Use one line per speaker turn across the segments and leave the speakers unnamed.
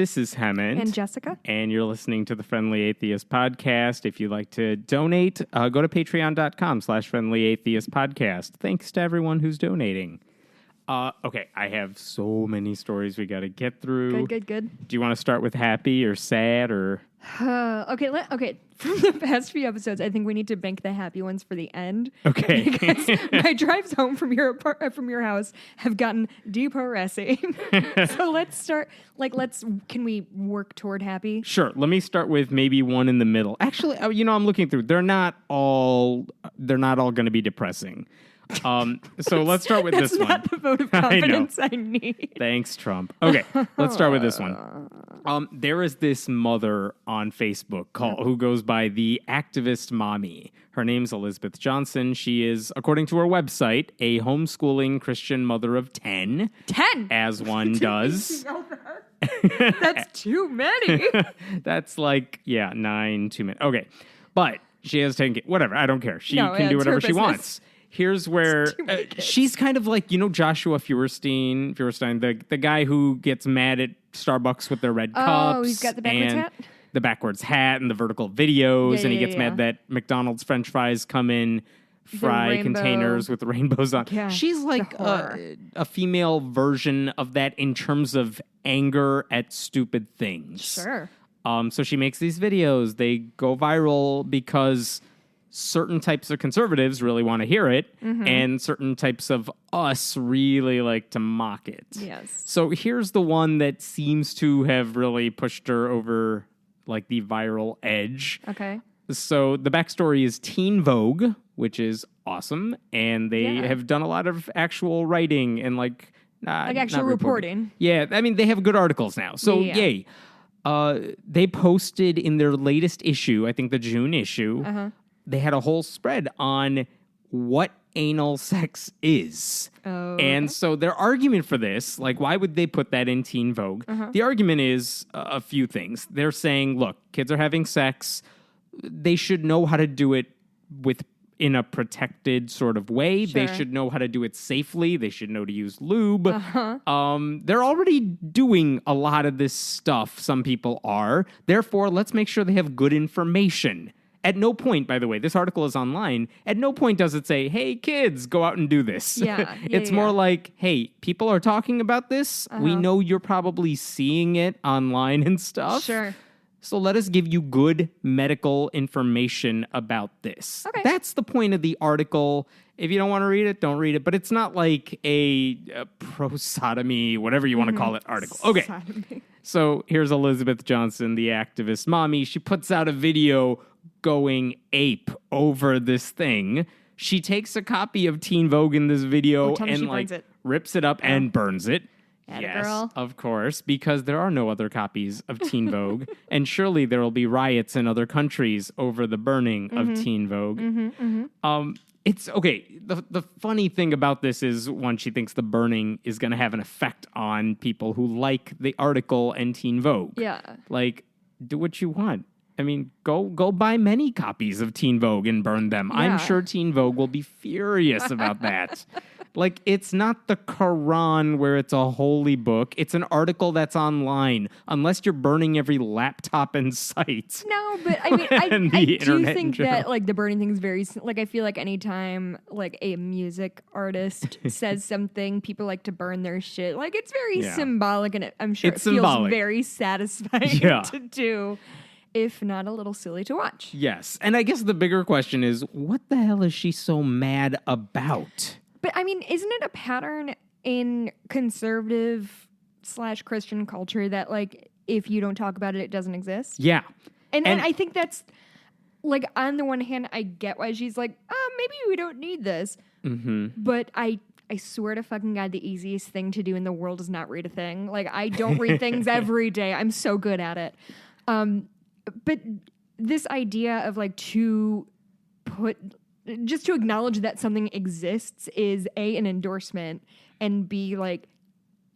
This is Hemant.
And Jessica.
And you're listening to the Friendly Atheist Podcast. If you'd like to donate, go to patreon.com/Friendly Atheist Podcast. Thanks to everyone who's donating. Okay, I have so many stories we got to get through.
Good.
Do you want to start with happy or sad or...
Okay. From the past few episodes, I think we need to bank the happy ones for the end.
Okay.
Because my drives home from your house have gotten depressing. So let's start. Can we work toward happy?
Sure. Let me start with maybe one in the middle. Actually, I'm looking through. They're not all going to be depressing. So let's start with this one.
That's not the vote of confidence I need.
Thanks, Trump. Okay, let's start with this one. There is this mother on Facebook who goes by the Activist Mommy. Her name's Elizabeth Johnson. She is, according to her website, a homeschooling Christian mother of 10.
10?
As one does.
That's too many.
That's 9 too many. Okay, but she has 10 kids. Whatever, I don't care. She can do whatever she wants. Here's where she's kind of like, Joshua Feuerstein, the guy who gets mad at Starbucks with their red cups.
Oh, he's got the backwards hat?
The backwards hat and the vertical videos, and he gets mad that McDonald's French fries come in fry containers with rainbows on.
Yeah,
she's like a female version of that in terms of anger at stupid things.
Sure.
So she makes these videos. They go viral because certain types of conservatives really want to hear it, and certain types of us really like to mock it.
Yes.
So here's the one that seems to have really pushed her over the viral edge.
Okay.
So the backstory is Teen Vogue, which is awesome, and they have done a lot of actual writing and
actual reporting.
Yeah, I mean, they have good articles now, so yay. They posted in their latest issue, I think the June issue, they had a whole spread on what anal sex is.
Oh.
And so their argument for this, why would they put that in Teen Vogue? The argument is a few things. They're saying, look, kids are having sex. They should know how to do it in a protected sort of way.
Sure.
They should know how to do it safely. They should know to use lube. They're already doing a lot of this stuff. Some people are. Therefore, let's make sure they have good information. At no point, by the way, this article is online. At no point does it say, hey, kids, go out and do this. It's more like, hey, people are talking about this. We know you're probably seeing it online and stuff.
Sure.
So let us give you good medical information about this.
Okay. That's
the point of the article. If you don't want to read it, don't read it. But it's not like a pro-sodomy, whatever you want to call it, article. Okay.
Sodomy.
So here's Elizabeth Johnson, the activist mommy. She puts out a video going ape over this thing. She takes a copy of Teen Vogue in this video and rips it up and burns it. Yes,
girl.
Of course, because there are no other copies of Teen Vogue, and surely there will be riots in other countries over the burning of Teen Vogue. It's okay. The funny thing about this is, one, she thinks the burning is going to have an effect on people who like the article and Teen Vogue.
Yeah.
Do what you want. I mean, go buy many copies of Teen Vogue and burn them.
Yeah.
I'm sure Teen Vogue will be furious about that. It's not the Quran where it's a holy book. It's an article that's online, unless you're burning every laptop and site.
No, but I mean, I do think that the burning thing is very, I feel like anytime a music artist says something, people like to burn their shit. It's very symbolic, and I'm sure it feels very satisfying to do. If not a little silly to watch.
Yes. And I guess the bigger question is, what the hell is she so mad about?
But I mean, isn't it a pattern in conservative / Christian culture that if you don't talk about it, it doesn't exist?
Yeah.
And I think that's on the one hand, I get why she's maybe we don't need this. But I swear to fucking God, the easiest thing to do in the world is not read a thing. I don't read things every day. I'm so good at it. But this idea of to acknowledge that something exists is A, an endorsement, and B,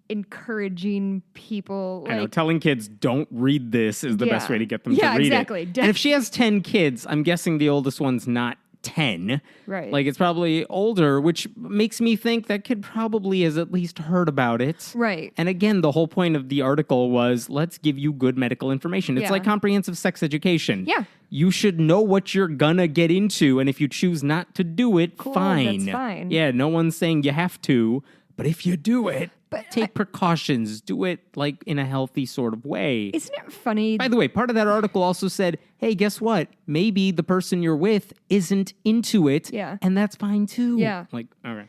encouraging people.
I know, telling kids don't read this is the best way to get them to read
exactly.
it. And if she has 10 kids, I'm guessing the oldest one's not 10.
Right.
Like, it's probably older, which makes me think that kid probably has at least heard about it.
Right.
And again, the whole point of the article was, let's give you good medical information. It's
Yeah.
like comprehensive sex education.
Yeah.
You should know what you're gonna get into, and if you choose not to do it,
Cool,
fine.
that's fine.
Yeah, no one's saying you have to, but if you do it, take precautions. Do it, like, in a healthy sort of way.
Isn't it funny?
By the way, part of that article also said, hey, guess what? Maybe the person you're with isn't into it,
Yeah.
and that's fine too.
Yeah.
Like, all right.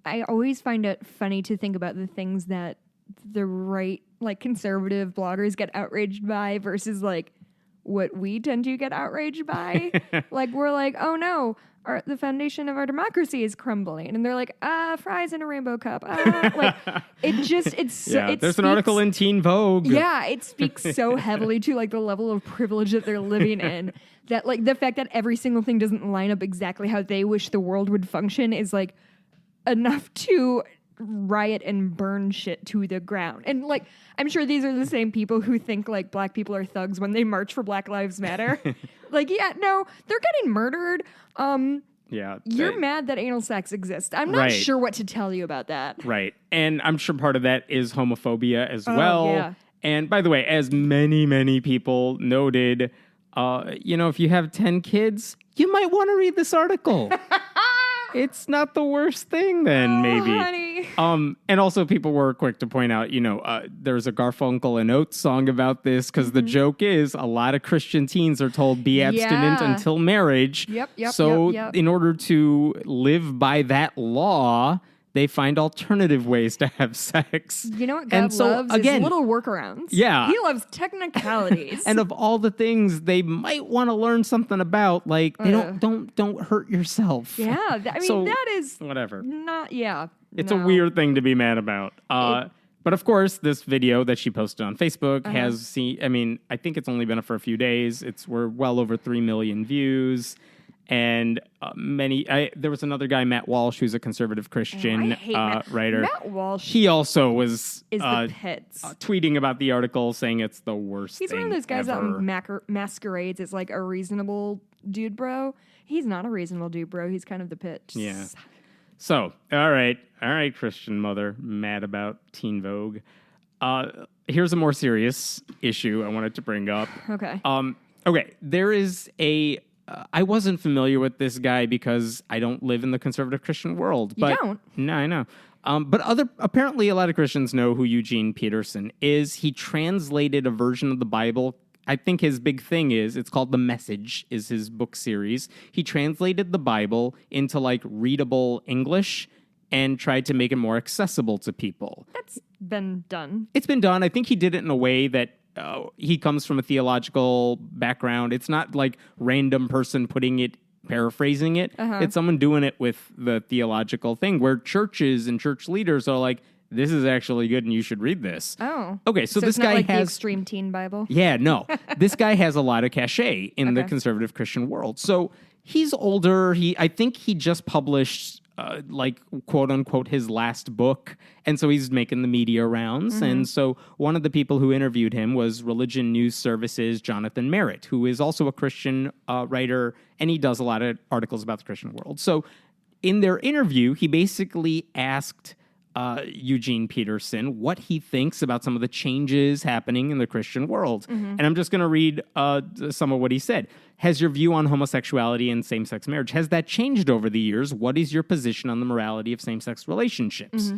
I always find it funny to think about the things that the right, like, conservative bloggers get outraged by versus, like, what we tend to get outraged by. Like, we're like, oh no, the foundation of our democracy is crumbling. And they're like, fries in a rainbow cup. Like,
There's an article in Teen Vogue.
Yeah, it speaks so heavily to, like, the level of privilege that they're living in. That, like, the fact that every single thing doesn't line up exactly how they wish the world would function is, like, enough to riot and burn shit to the ground. And, like, I'm sure these are the same people who think, like, black people are thugs when they march for Black Lives Matter. Like, yeah, no, they're getting murdered.
Yeah.
You're mad that anal sex exists. I'm not
Right.
sure what to tell you about that.
Right. And I'm sure part of that is homophobia as well.
Yeah.
And by the way, as many, many people noted, if you have 10 kids, you might want to read this article. It's not the worst thing then, maybe.
Honey.
And also people were quick to point out, there's a Garfunkel and Oates song about this because the joke is a lot of Christian teens are told be abstinent
Yeah.
until marriage.
Yep,
So
yep.
in order to live by that law, they find alternative ways to have sex.
You know what God
And so,
loves
again,
is little workarounds.
Yeah.
He loves technicalities.
and of all the things they might want to learn something about, like they don't hurt yourself.
yeah, I mean,
So,
that is
whatever.
not, yeah.
It's
no.
a weird thing to be mad about. But of course, this video that she posted on Facebook has seen, I think it's only been up for a few days. We're well over 3 million views. And there was another guy, Matt Walsh, who's a conservative Christian
I hate
writer.
Matt Walsh
He also was
is the pits.
tweeting about the article, saying it's the worst
He's
thing
one of those guys
ever.
that masquerades as, like, a reasonable dude bro. He's not a reasonable dude bro. He's kind of the pits.
Yeah. So, all right, Christian mother, mad about Teen Vogue. Here's a more serious issue I wanted to bring up.
Okay.
Okay, there is I wasn't familiar with this guy because I don't live in the conservative Christian world.
You don't?
No, I know. But apparently a lot of Christians know who Eugene Peterson is. He translated a version of the Bible. I think his big thing it's called The Message, is his book series. He translated the Bible into, like, readable English and tried to make it more accessible to people.
That's been done.
It's been done. I think he did it in a way that he comes from a theological background. It's not like random person paraphrasing it. It's someone doing it with the theological thing where churches and church leaders are like, this is actually good and you should read this.
Oh.
Okay, so this
it's not
guy
like the
has...
extreme teen Bible?
Yeah, no. This guy has a lot of cachet in the conservative Christian world. So he's older. I think he just published, quote unquote, his last book. And so he's making the media rounds. And so one of the people who interviewed him was Religion News Service's Jonathan Merritt, who is also a Christian writer, and he does a lot of articles about the Christian world. So in their interview, he basically asked Eugene Peterson what he thinks about some of the changes happening in the Christian world. And I'm just going to read some of what he said. Has your view on homosexuality and same-sex marriage, has that changed over the years? What is your position on the morality of same-sex relationships?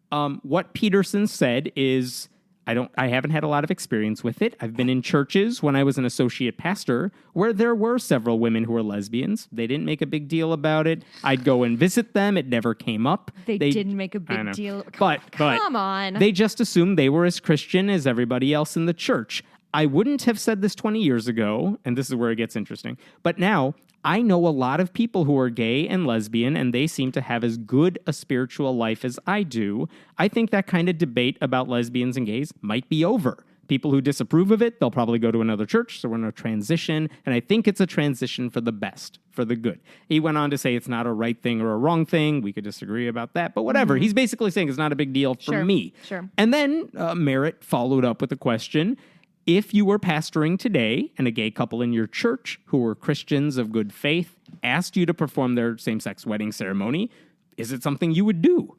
What Peterson said is, I haven't had a lot of experience with it. I've been in churches when I was an associate pastor where there were several women who were lesbians. They didn't make a big deal about it. I'd go and visit them. It never came up.
They didn't make a big deal.
But
Come on.
They just assumed they were as Christian as everybody else in the church. I wouldn't have said this 20 years ago, and this is where it gets interesting. But now, I know a lot of people who are gay and lesbian, and they seem to have as good a spiritual life as I do. I think that kind of debate about lesbians and gays might be over. People who disapprove of it, they'll probably go to another church, so we're in a transition, and I think it's a transition for the best, for the good. He went on to say it's not a right thing or a wrong thing. We could disagree about that, but whatever. He's basically saying it's not a big deal for me.
Sure.
And then Merritt followed up with a question. If you were pastoring today and a gay couple in your church who were Christians of good faith asked you to perform their same-sex wedding ceremony, is it something you would do?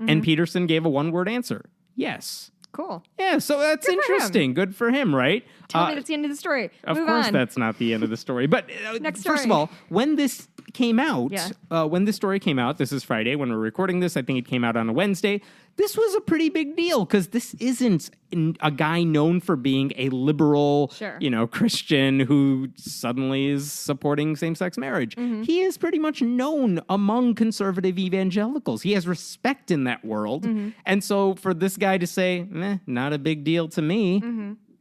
And Peterson gave a one-word answer. Yes.
Cool.
Yeah, so that's interesting. Good for him, right?
Tell me that's the end of the story.
Of
Move
course
on.
that's not the end of the story. But
Next
first of
story.
all, when this came out, when this story came out, this is Friday when we're recording this, I think it came out on a Wednesday, this was a pretty big deal because this isn't a guy known for being a liberal, Christian who suddenly is supporting same-sex marriage. He is pretty much known among conservative evangelicals. He has respect in that world. And so for this guy to say, not a big deal to me,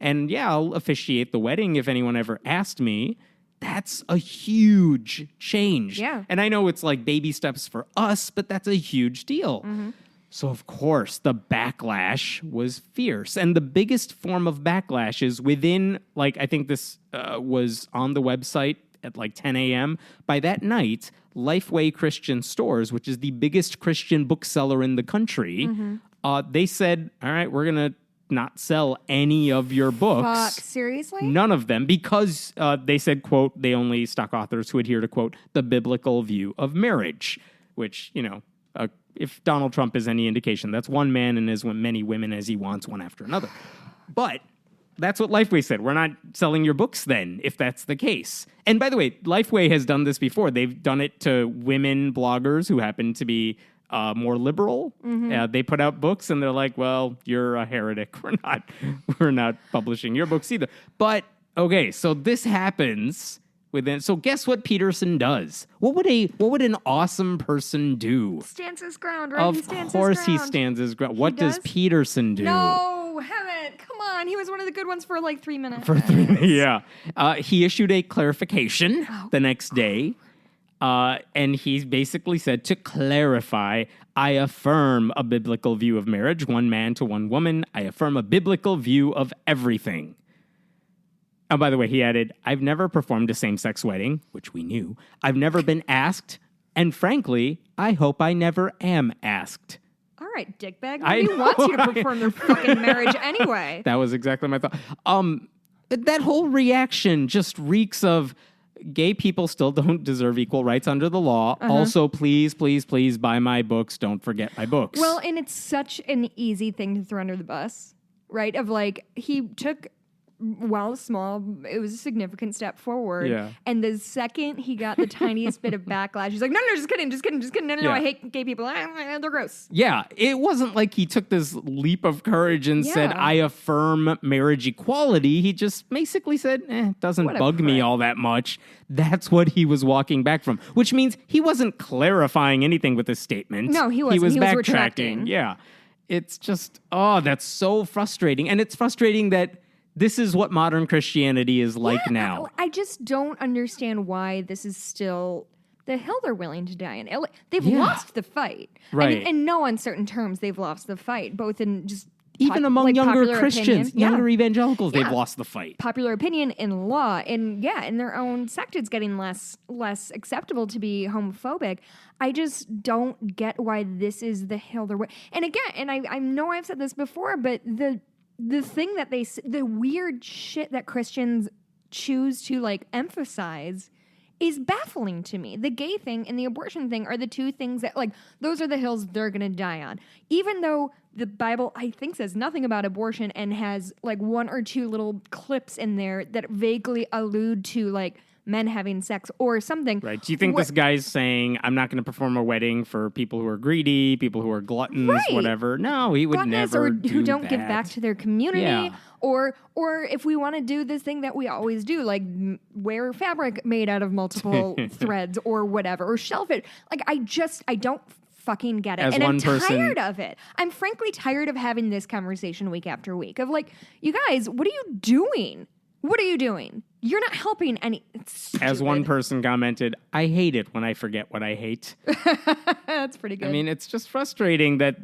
and I'll officiate the wedding if anyone ever asked me, that's a huge change.
Yeah.
And I know it's like baby steps for us, but that's a huge deal. So, of course, the backlash was fierce. And the biggest form of backlash is within, I think this was on the website at 10 a.m. By that night, Lifeway Christian Stores, which is the biggest Christian bookseller in the country, they said, all right, we're going to not sell any of your books.
Fuck, seriously?
None of them, because they said, quote, they only stock authors who adhere to, quote, the biblical view of marriage, which, if Donald Trump is any indication, that's one man and as many women as he wants, one after another. But that's what Lifeway said. We're not selling your books then, if that's the case. And by the way, Lifeway has done this before. They've done it to women bloggers who happen to be more liberal. They put out books and they're like, well, you're a heretic. We're not publishing your books either. But okay, so this happens within. So guess what Peterson does? What would an awesome person do?
Stands his ground, right?
Of course he stands his ground. What does Peterson do?
No, haven't. Come on. He was one of the good ones for 3 minutes.
He issued a clarification the next day. And he basically said, to clarify, I affirm a biblical view of marriage, one man to one woman. I affirm a biblical view of everything. Oh, by the way, he added, I've never performed a same-sex wedding, which we knew. I've never been asked. And frankly, I hope I never am asked.
All right, dickbag. Nobody wants you to perform their fucking marriage anyway.
That was exactly my thought. That whole reaction just reeks of gay people still don't deserve equal rights under the law. Also, please, please, please buy my books. Don't forget my books.
Well, and it's such an easy thing to throw under the bus, right? Of he took, while small, it was a significant step forward.
Yeah.
And the second he got the tiniest bit of backlash, he's like, no, just kidding. No, I hate gay people. They're gross.
Yeah, it wasn't like he took this leap of courage and said, I affirm marriage equality. He just basically said, it doesn't bug me all that much. That's what he was walking back from, which means he wasn't clarifying anything with his statement.
No, he wasn't.
He was backtracking.
Retracting.
Yeah. It's just, that's so frustrating. And it's frustrating that this is what modern Christianity is like now.
I just don't understand why this is still the hill they're willing to die in. They've lost the fight.
Right.
I mean, in no uncertain terms, they've lost the fight, both in just
even among younger Christians,
opinion.
younger evangelicals, they've lost the fight.
Popular opinion in law, and in their own sect, it's getting less acceptable to be homophobic. I just don't get why this is the hill they're. And again, and I know I've said this before, but the thing that the weird shit that Christians choose to emphasize is baffling to me. The gay thing and the abortion thing are the two things that those are the hills they're going to die on. Even though the Bible, I think, says nothing about abortion and has one or two little clips in there that vaguely allude to men having sex or something.
Right. Do you think this guy's saying, I'm not going to perform a wedding for people who are greedy, people who are gluttons, whatever? No, he would never do
who don't
that.
give back to their community.
Yeah.
Or if we want to do this thing that we always do, wear fabric made out of multiple threads or whatever, or shelf it. I don't fucking get it. I'm tired of it. I'm frankly tired of having this conversation week after week of you guys, what are you doing? What are you doing? You're not helping any.
As one person commented, I hate it when I forget what I hate.
That's pretty good.
I mean, it's just frustrating that,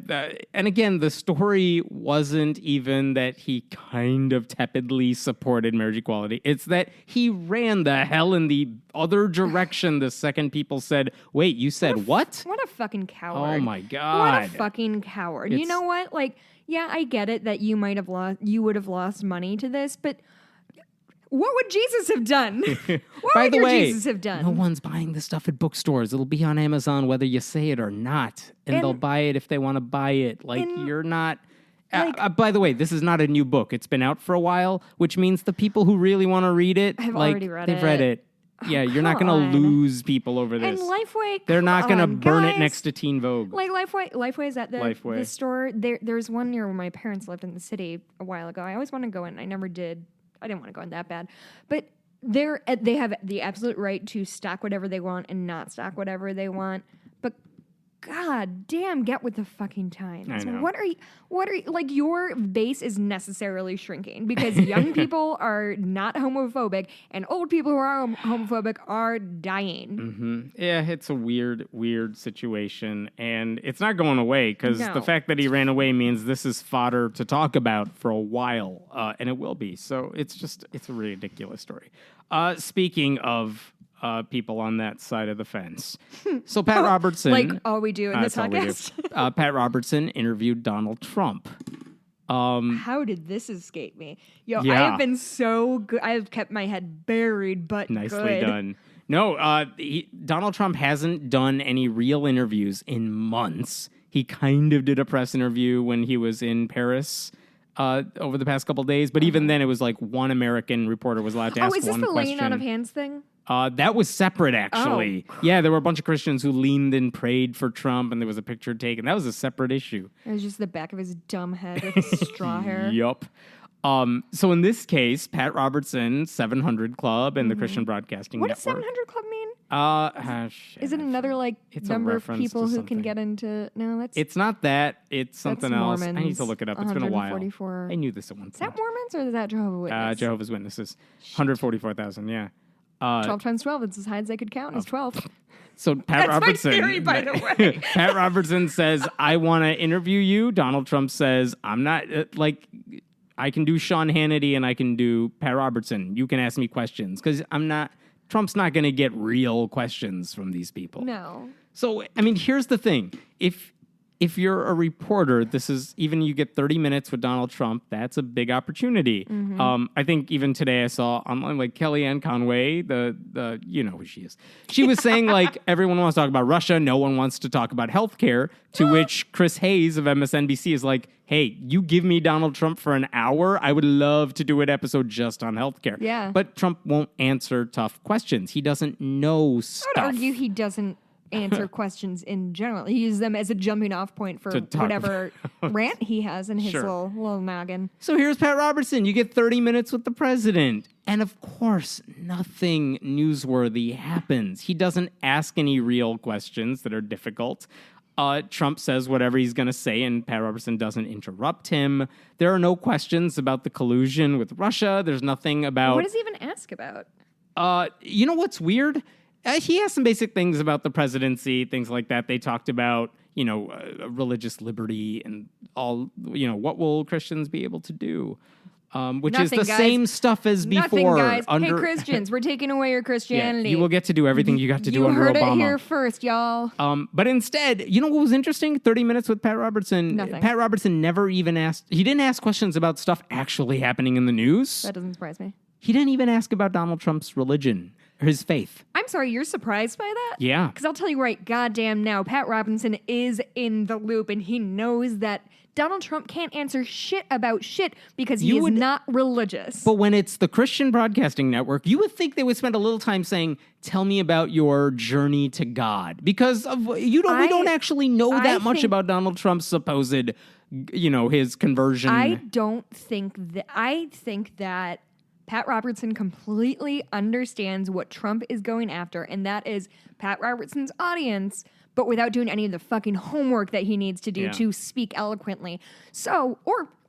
and again, the story wasn't even that he kind of tepidly supported marriage equality. It's that he ran the hell in the other direction the second people said, wait, you said what?
What a fucking coward.
Oh my God.
What a fucking coward. You know what? I get it that you would have lost money to this, but What would Jesus have done? What
By
would
the
your
way,
Jesus have done?
no one's buying this stuff at bookstores. It'll be on Amazon whether you say it or not. And they'll buy it if they want to buy it. Like, you're not... by the way, this is not a new book. It's been out for a while, which means the people who really want to read it...
I've already read
they've read it. Yeah, you're not going to lose people over this.
And Lifeway,
they're not going to burn
guys.
it next to Teen Vogue.
Like Lifeway's at the store. There's one near where my parents lived in the city a while ago. I always wanted to go in. I never did. I didn't want to go in that bad. But they have the absolute right to stock whatever they want and not stock whatever they want. But God damn, get with the fucking times.
I know.
What are you, like, your base is necessarily shrinking because young people are not homophobic and old people who are homophobic are dying.
Mm-hmm. Yeah, it's a weird situation, and it's not going away because the fact that he ran away means this is fodder to talk about for a while, and it will be. So it's a ridiculous story. Speaking of people on that side of the fence. So Pat Robertson...
like all we do in this podcast.
Pat Robertson interviewed Donald Trump.
How did this escape me? I have been so good. I have kept my head buried, but
nicely done. No, Donald Trump hasn't done any real interviews in months. He kind of did a press interview when he was in Paris over the past couple days, but even then it was like one American reporter was allowed to ask one question.
Oh, is this the laying out of hands thing?
That was separate, actually. Oh. Yeah, there were a bunch of Christians who leaned and prayed for Trump, and there was a picture taken. That was a separate issue.
It was just the back of his dumb head with straw hair.
Yup. So in this case, Pat Robertson, 700 Club, and the Christian Broadcasting
Network.
What
does 700 Club mean?
Is
it another number of people who can get into? No, that's.
It's not that. It's something else.
Mormons,
I need to look it up. It's been a while. I knew this at one point.
Is that Mormons or is that Jehovah's Witnesses?
Jehovah's Witnesses. 144,000. Yeah.
12 times 12. It's as high as I could count. Is 12.
So Pat Robertson,
my theory, by the way.
Pat Robertson says, "I want to interview you." Donald Trump says, "I'm not I can do Sean Hannity and I can do Pat Robertson. You can ask me questions because I'm not. Trump's not going to get real questions from these people."
No.
So I mean, here's the thing: if you're a reporter, this is even you get 30 minutes with Donald Trump. That's a big opportunity. Mm-hmm. I think even today I saw online like Kellyanne Conway, the you know who she is. She was saying like everyone wants to talk about Russia, no one wants to talk about healthcare. To which Chris Hayes of MSNBC is like, "Hey, you give me Donald Trump for an hour, I would love to do an episode just on healthcare."
Yeah,
but Trump won't answer tough questions. He doesn't know stuff.
I would argue he doesn't answer questions in general. He uses them as a jumping off point for whatever rant he has in his little noggin.
So here's Pat Robertson. You get 30 minutes with the president. And of course, nothing newsworthy happens. He doesn't ask any real questions that are difficult. Trump says whatever he's going to say, and Pat Robertson doesn't interrupt him. There are no questions about the collusion with Russia. There's nothing about...
What does he even ask about?
You know what's weird? He asked some basic things about the presidency, things like that. They talked about, religious liberty and all, what will Christians be able to do? Which
Nothing,
is the
guys.
Same stuff as before.
Nothing, guys. Hey, Christians, we're taking away your Christianity.
Yeah, you will get to do everything you got to do under Obama.
You heard it here first, y'all.
But instead, you know what was interesting? 30 minutes with Pat Robertson.
Nothing.
Pat Robertson never even asked... He didn't ask questions about stuff actually happening in the news.
That doesn't surprise me.
He didn't even ask about Donald Trump's religion or his faith.
I'm sorry, you're surprised by that?
Yeah.
Because I'll tell you right goddamn now, Pat Robertson is in the loop, and he knows that Donald Trump can't answer shit about shit because he is not religious.
But when it's the Christian Broadcasting Network, you would think they would spend a little time saying, "Tell me about your journey to God," because we don't actually know that much about Donald Trump's supposed, his conversion.
I think that Pat Robertson completely understands what Trump is going after, and that is Pat Robertson's audience, but without doing any of the fucking homework that he needs to do to speak eloquently. So,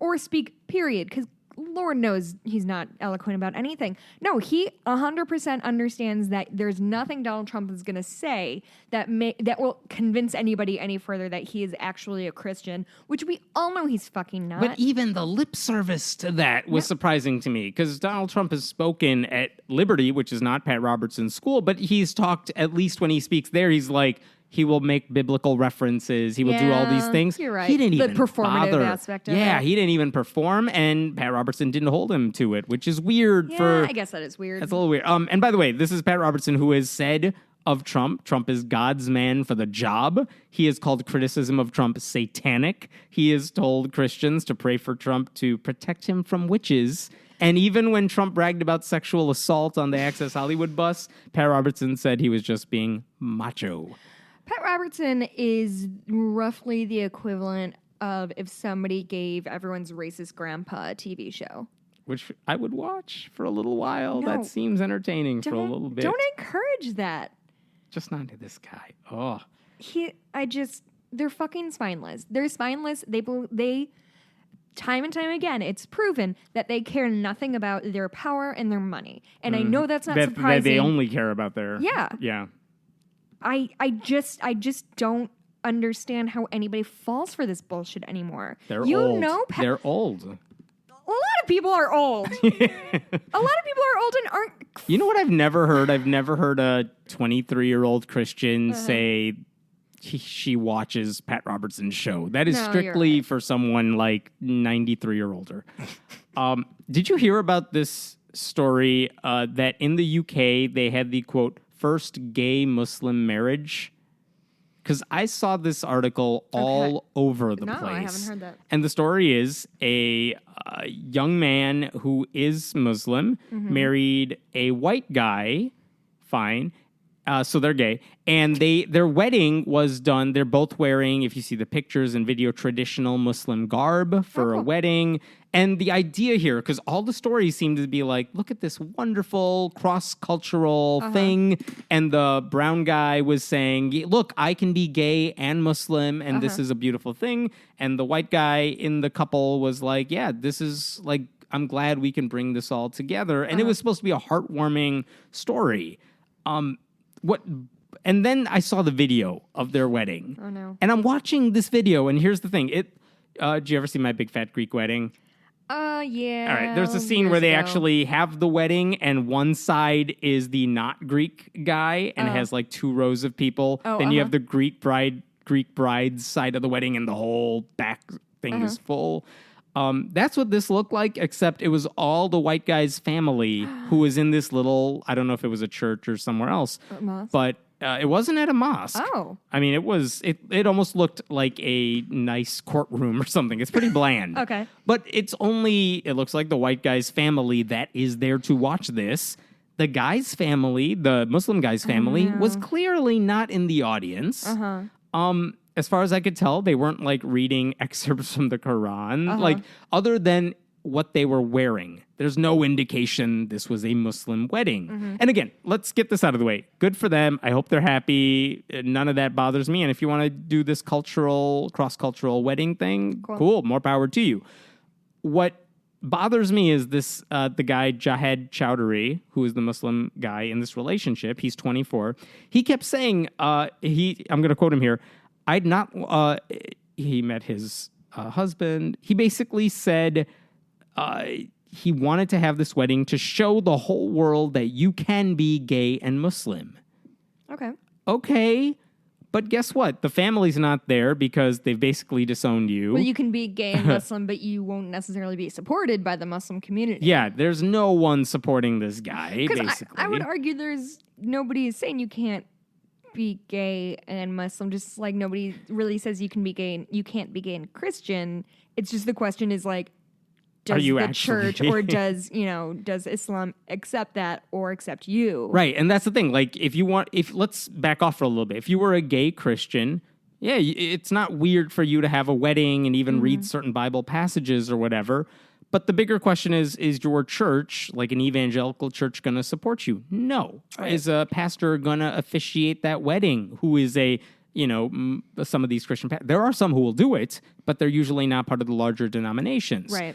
or speak, period, because Lord knows he's not eloquent about anything. No, he 100% understands that there's nothing Donald Trump is going to say that will convince anybody any further that he is actually a Christian, which we all know he's fucking not.
But even the lip service to that was surprising to me, because Donald Trump has spoken at Liberty, which is not Pat Robertson's school, but he's talked, at least when he speaks there, he's like, He will make biblical references. He will do all these things.
You're right.
He didn't
The
even
performative
bother.
aspect of
Yeah,
it.
he didn't even perform, and Pat Robertson didn't hold him to it, which is weird.
Yeah, I guess that is weird.
That's a little weird. And by the way, this is Pat Robertson, who has said of Trump is God's man for the job. He has called criticism of Trump satanic. He has told Christians to pray for Trump to protect him from witches. And even when Trump bragged about sexual assault on the Access Hollywood bus, Pat Robertson said he was just being macho.
Pat Robertson is roughly the equivalent of if somebody gave everyone's racist grandpa a TV show.
Which I would watch for a little while.
No.
That seems entertaining for a little bit.
Don't encourage that.
Just not to this guy. Oh.
They're fucking spineless. They're spineless. They time and time again, it's proven that they care nothing about their power and their money. And I know that's not surprising.
They only care about their...
Yeah.
Yeah.
I just don't understand how anybody falls for this bullshit anymore.
They're old. They're old.
A lot of people are old. A lot of people are old and aren't...
You know what I've never heard? I've never heard a 23-year-old Christian say she watches Pat Robertson's show. That is strictly for someone like 93 or older. Did you hear about this story that in the UK they had the, quote, first gay Muslim marriage? Because I saw this article all over the place.
No, I haven't heard that.
And the story is a young man who is Muslim married a white guy, fine, so they're gay, and their wedding was done, they're both wearing, if you see the pictures and video, traditional Muslim garb for a wedding. And the idea here, because all the stories seem to be like, look at this wonderful cross-cultural thing. And the brown guy was saying, look, I can be gay and Muslim, and this is a beautiful thing. And the white guy in the couple was like, yeah, this is like, I'm glad we can bring this all together. And it was supposed to be a heartwarming story. And then I saw the video of their wedding.
Oh, no.
And I'm watching this video, and here's the thing. Did you ever see My Big Fat Greek Wedding?
Yeah.
All right, there's a scene where they actually have the wedding, and one side is the not Greek guy, and it has like 2 rows of people. Then you have the Greek bride's side of the wedding, and the whole back thing is full. That's what this looked like, except it was all the white guy's family who was in this little, I don't know if it was a church or somewhere else, but it wasn't at a mosque.
Oh.
I mean, it almost looked like a nice courtroom or something. It's pretty bland.
Okay.
But it looks like the white guy's family that is there to watch this. The guy's family, the Muslim guy's family, was clearly not in the audience. As far as I could tell, they weren't like reading excerpts from the Quran, like other than what they were wearing. There's no indication this was a Muslim wedding. And again, let's get this out of the way. Good for them. I hope they're happy. None of that bothers me. And if you want to do this cross-cultural wedding thing, cool. More power to you. What bothers me is this, the guy Jahed Chowdhury, who is the Muslim guy in this relationship. He's 24. He kept saying, I'm going to quote him here, he met his husband. He basically said he wanted to have this wedding to show the whole world that you can be gay and Muslim. Okay. But guess what? The family's not there because they've basically disowned you.
Well, you can be gay and Muslim, but you won't necessarily be supported by the Muslim community.
Yeah, there's no one supporting this guy, basically.
I would argue nobody is saying you can't be gay and Muslim, just like nobody really says you can be gay and you can't be gay and Christian. It's just the question is like, does the church or does Islam accept that or accept you?
Right. And that's the thing. Like, let's back off for a little bit. If you were a gay Christian, yeah, it's not weird for you to have a wedding and even read certain Bible passages or whatever. But the bigger question is your church, like an evangelical church, going to support you? No. Right. Is a pastor going to officiate that wedding who is some of these Christian there are some who will do it, but they're usually not part of the larger denominations.
Right.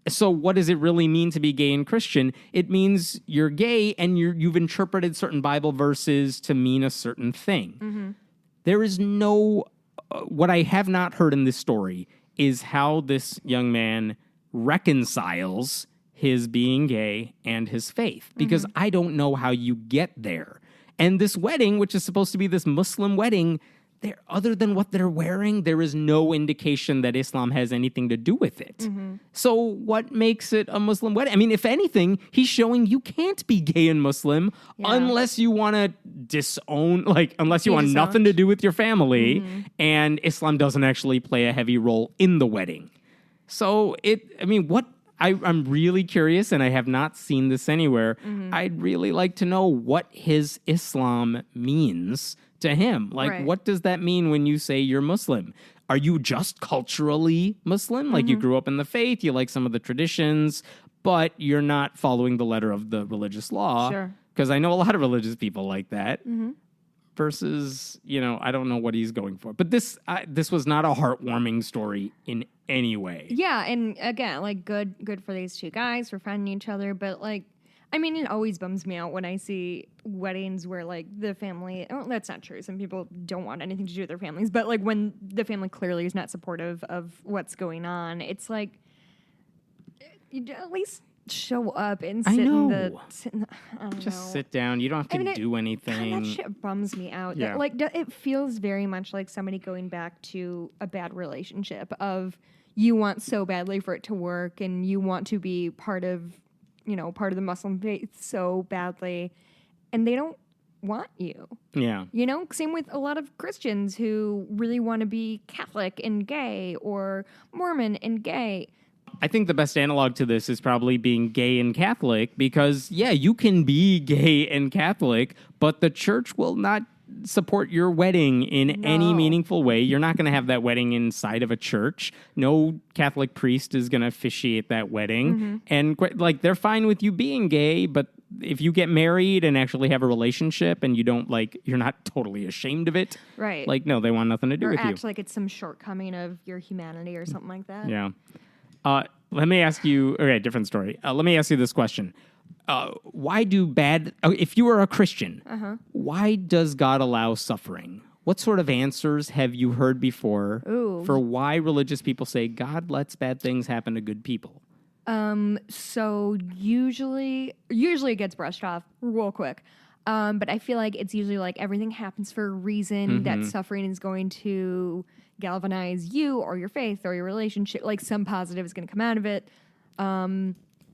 So what does it really mean to be gay and Christian? It means you're gay and you've interpreted certain Bible verses to mean a certain thing. There is no... what I have not heard in this story is how this young man reconciles his being gay and his faith. Because I don't know how you get there. And this wedding, which is supposed to be this Muslim wedding, other than what they're wearing, there is no indication that Islam has anything to do with it. So what makes it a Muslim wedding? I mean, if anything, he's showing you can't be gay and Muslim unless you want to disown, unless you want nothing to do with your family, and Islam doesn't actually play a heavy role in the wedding. So I'm really curious, and I have not seen this anywhere. I'd really like to know what his Islam means to him. What does that mean when you say you're Muslim? Are you just culturally Muslim? You grew up in the faith, you like some of the traditions, but you're not following the letter of the religious law.
Sure.
Because I know a lot of religious people like that. Versus, I don't know what he's going for. But this was not a heartwarming story in any way.
Yeah, and again, good for these two guys for finding each other, but it always bums me out when I see weddings where, the family... Oh, that's not true. Some people don't want anything to do with their families. But, when the family clearly is not supportive of what's going on, it's you at least show up and sit in the... I don't
Just
know.
sit down. You don't have to do anything.
That shit bums me out.
Yeah.
It feels very much like somebody going back to a bad relationship of you want so badly for it to work and you want to be part of the Muslim faith so badly, and they don't want you.
Yeah.
Same with a lot of Christians who really want to be Catholic and gay or Mormon and gay.
I think the best analog to this is probably being gay and Catholic because, you can be gay and Catholic, but the church will not support your wedding in any meaningful way. You're not going to have that wedding inside of a church. No Catholic priest is going to officiate that wedding. And they're fine with you being gay, but if you get married and actually have a relationship and you don't you're not totally ashamed of it.
Right.
No, they want nothing to do
or
with you.
act like it's some shortcoming of your humanity or something like that.
Yeah. Let me ask you, different story. Let me ask you this question. Why do if you are a Christian, why does God allow suffering? What sort of answers have you heard before for why religious people say God lets bad things happen to good people?
So usually it gets brushed off real quick. But I feel like it's usually everything happens for a reason, that suffering is going to galvanize you or your faith or your relationship. Some positive is going to come out of it.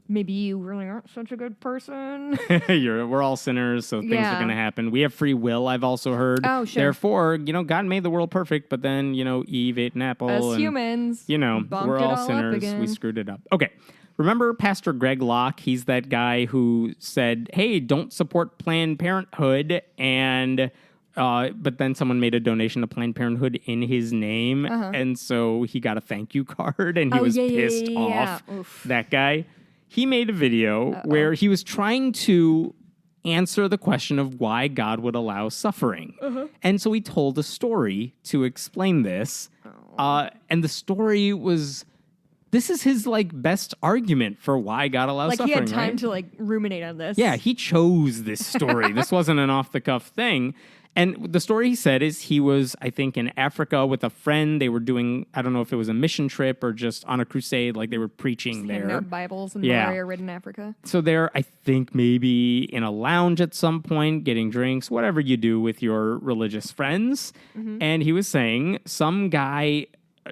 Maybe you really aren't such a good person.
We're all sinners, so things are going to happen. We have free will, I've also heard.
Oh, sure.
Therefore, God made the world perfect, but then, Eve ate an apple.
As humans,
we're all sinners. We screwed it up. Okay. Remember Pastor Greg Locke? He's that guy who said, hey, don't support Planned Parenthood, and... but then someone made a donation to Planned Parenthood in his name, and so he got a thank you card, and he was pissed off.
Oof.
That guy. He made a video where he was trying to answer the question of why God would allow suffering. And so he told a story to explain this. And the story was... This is his best argument for why God allows suffering.
He had time
right?
to ruminate on this.
Yeah, he chose this story. This wasn't an off-the-cuff thing. And the story he said is he was, I think, in Africa with a friend. They were doing, I don't know if it was a mission trip or just on a crusade, they were preaching
just
there.
handing out Bibles in malaria-ridden Africa.
So they're, I think, maybe in a lounge at some point, getting drinks, whatever you do with your religious friends. And he was saying some guy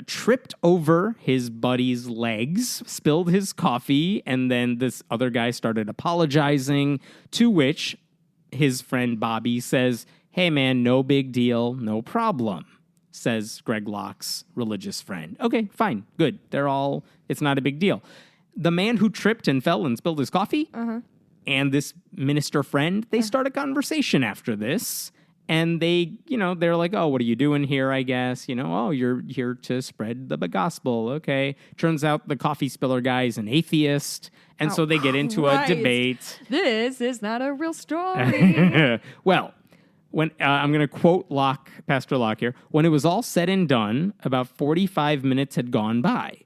tripped over his buddy's legs, spilled his coffee, and then this other guy started apologizing, to which his friend Bobby says, hey man, no big deal, no problem, says Greg Locke's religious friend. Okay, fine, good. It's not a big deal. The man who tripped and fell and spilled his coffee and this minister friend, they start a conversation after this. And they're like, oh, what are you doing here, I guess? Oh, you're here to spread the gospel. Okay. Turns out the coffee spiller guy is an atheist. And so they get into a debate.
This is not a real story.
Well, when I'm going to quote Pastor Locke here. When it was all said and done, about 45 minutes had gone by.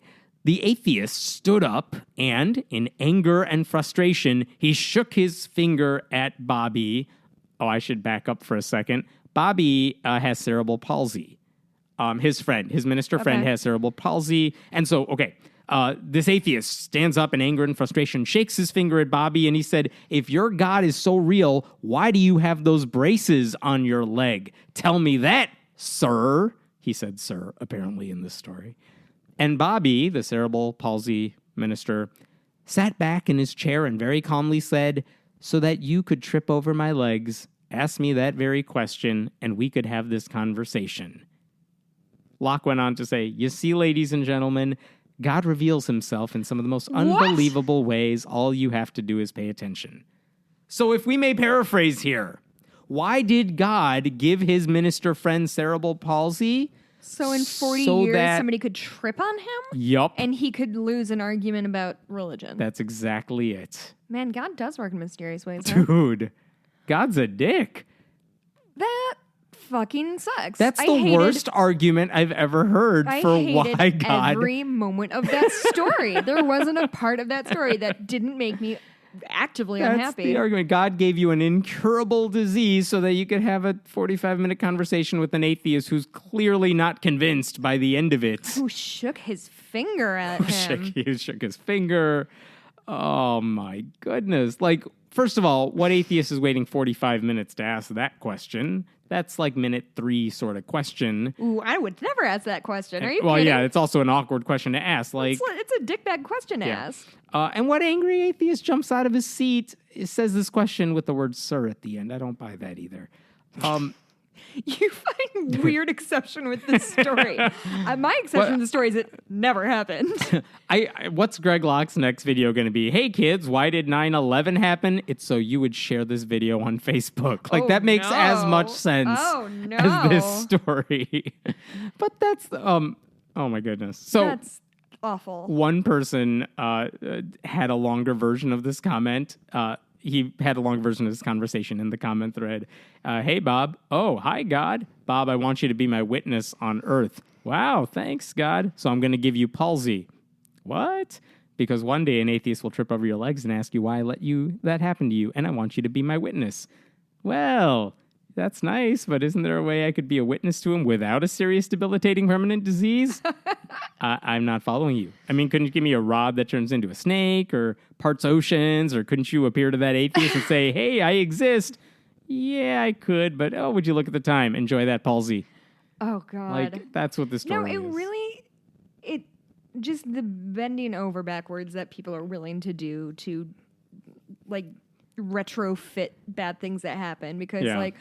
The atheist stood up and, in anger and frustration, he shook his finger at Bobby. Oh, I should back up for a second. Bobby has cerebral palsy. His minister friend has cerebral palsy. And so, This atheist stands up in anger and frustration, shakes his finger at Bobby, and he said, if your God is so real, why do you have those braces on your leg? Tell me that, sir. He said sir, apparently, in this story. And Bobby, the cerebral palsy minister, sat back in his chair and very calmly said, so that you could trip over my legs, ask me that very question, and we could have this conversation. Locke went on to say, you see, ladies and gentlemen, God reveals himself in some of the most unbelievable ways. All you have to do is pay attention. So if we may paraphrase here, why did God give his minister friend cerebral palsy?
So in 40 years, somebody could trip on him?
Yup.
And he could lose an argument about religion.
That's exactly it.
Man, God does work in mysterious ways. Huh?
Dude, God's a dick.
That fucking sucks.
That's the worst argument I've ever heard for why God.
Every moment of that story. There wasn't a part of that story that didn't make me actively unhappy.
That's the argument. God gave you an incurable disease so that you could have a 45-minute conversation with an atheist who's clearly not convinced by the end of it.
Who shook his finger at him.
He shook his finger. Oh, my goodness. Like, first of all, what atheist is waiting 45 minutes to ask that question? That's like minute 3 sort of question.
Ooh, I would never ask that question. Are you
Well,
kidding?
yeah, it's also an awkward question to ask. Like,
it's a dickbag question to ask.
And what angry atheist jumps out of his seat says this question with the word sir at the end? I don't buy that either.
You find weird exception with this story. My exception to the story is it never happened.
What's Greg Locke's next video going to be? Hey, kids, why did 9/11 happen? It's so you would share this video on Facebook. Like, that makes as much sense as this story. But that's, oh my goodness. So
that's awful.
One person had a longer version of this comment. He had a long version of this conversation in the comment thread. Hey, Bob. Oh, hi, God. Bob, I want you to be my witness on earth. Wow, thanks, God. So I'm going to give you palsy. What? Because one day an atheist will trip over your legs and ask you why I let that happen to you, and I want you to be my witness. Well, that's nice, but isn't there a way I could be a witness to him without a serious, debilitating, permanent disease? I'm not following you. I mean, couldn't you give me a rod that turns into a snake or parts oceans? Or couldn't you appear to that atheist and say, hey, I exist? Yeah, I could, but would you look at the time? Enjoy that palsy.
Oh, God.
Like, that's what this story is.
No, just the bending over backwards that people are willing to do to, like, retrofit bad things that happen because I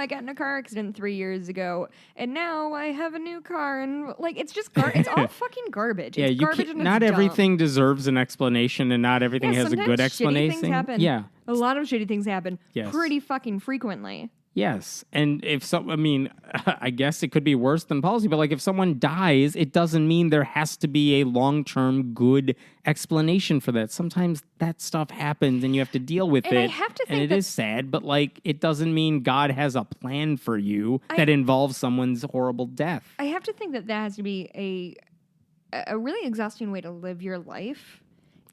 got in a car accident 3 years ago and now I have a new car and like it's just it's all fucking garbage. It's garbage and
not
it's
everything deserves an explanation and not everything has a good explanation.
Things happen.
Yeah.
A lot of shitty things happen pretty fucking frequently.
Yes. And I guess it could be worse than palsy, but like if someone dies, it doesn't mean there has to be a long-term good explanation for that. Sometimes that stuff happens and you have to deal with it.
I have to think
and it is sad, but like it doesn't mean God has a plan for you that involves someone's horrible death.
I have to think that has to be a really exhausting way to live your life.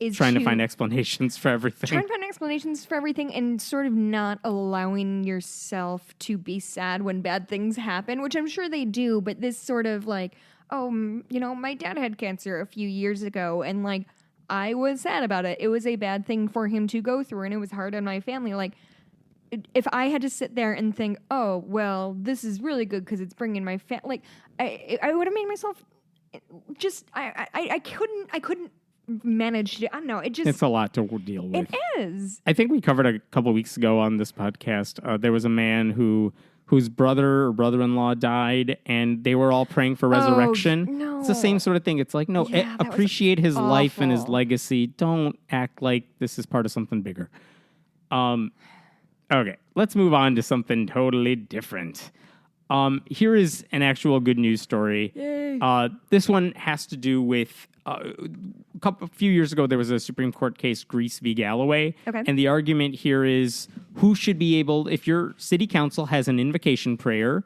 Is
trying to find explanations for everything.
Trying to find explanations for everything and sort of not allowing yourself to be sad when bad things happen, which I'm sure they do, but this sort of like, my dad had cancer a few years ago and like I was sad about it. It was a bad thing for him to go through and it was hard on my family. Like if I had to sit there and think, oh, well, this is really good because it's bringing my like I would have made myself just, I couldn't managed it. I don't know.
It's a lot to deal with.
It is.
I think we covered a couple of weeks ago on this podcast. There was a man whose brother or brother-in-law died, and they were all praying for resurrection.
No.
It's the same sort of thing. It's like, appreciate his life and his legacy. Don't act like this is part of something bigger. Okay, let's move on to something totally different. Here is an actual good news story.
Yay.
This one has to do with a few years ago, there was a Supreme Court case, Grease v. Galloway.
Okay.
And the argument here is who should be able, if your city council has an invocation prayer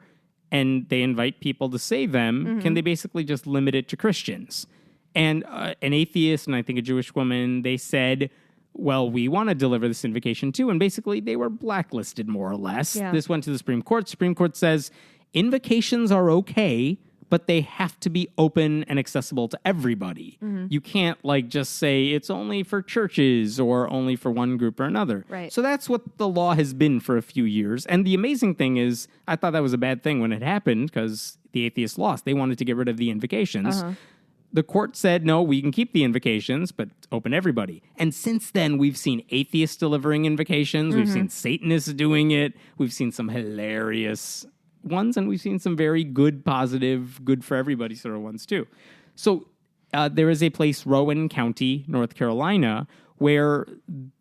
and they invite people to say them, can they basically just limit it to Christians? And an atheist and I think a Jewish woman, they said, well, we want to deliver this invocation too. And basically they were blacklisted more or less.
Yeah.
This went to the Supreme Court. Supreme Court says invocations are okay, but they have to be open and accessible to everybody. You can't just say it's only for churches or only for one group or another.
Right.
So that's what the law has been for a few years. And the amazing thing is, I thought that was a bad thing when it happened because the atheists lost. They wanted to get rid of the invocations. The court said, no, we can keep the invocations, but open everybody. And since then, we've seen atheists delivering invocations. We've seen Satanists doing it. We've seen some hilarious ones, and we've seen some very good, positive, good for everybody sort of ones too. So there is a place, Rowan County, North Carolina, where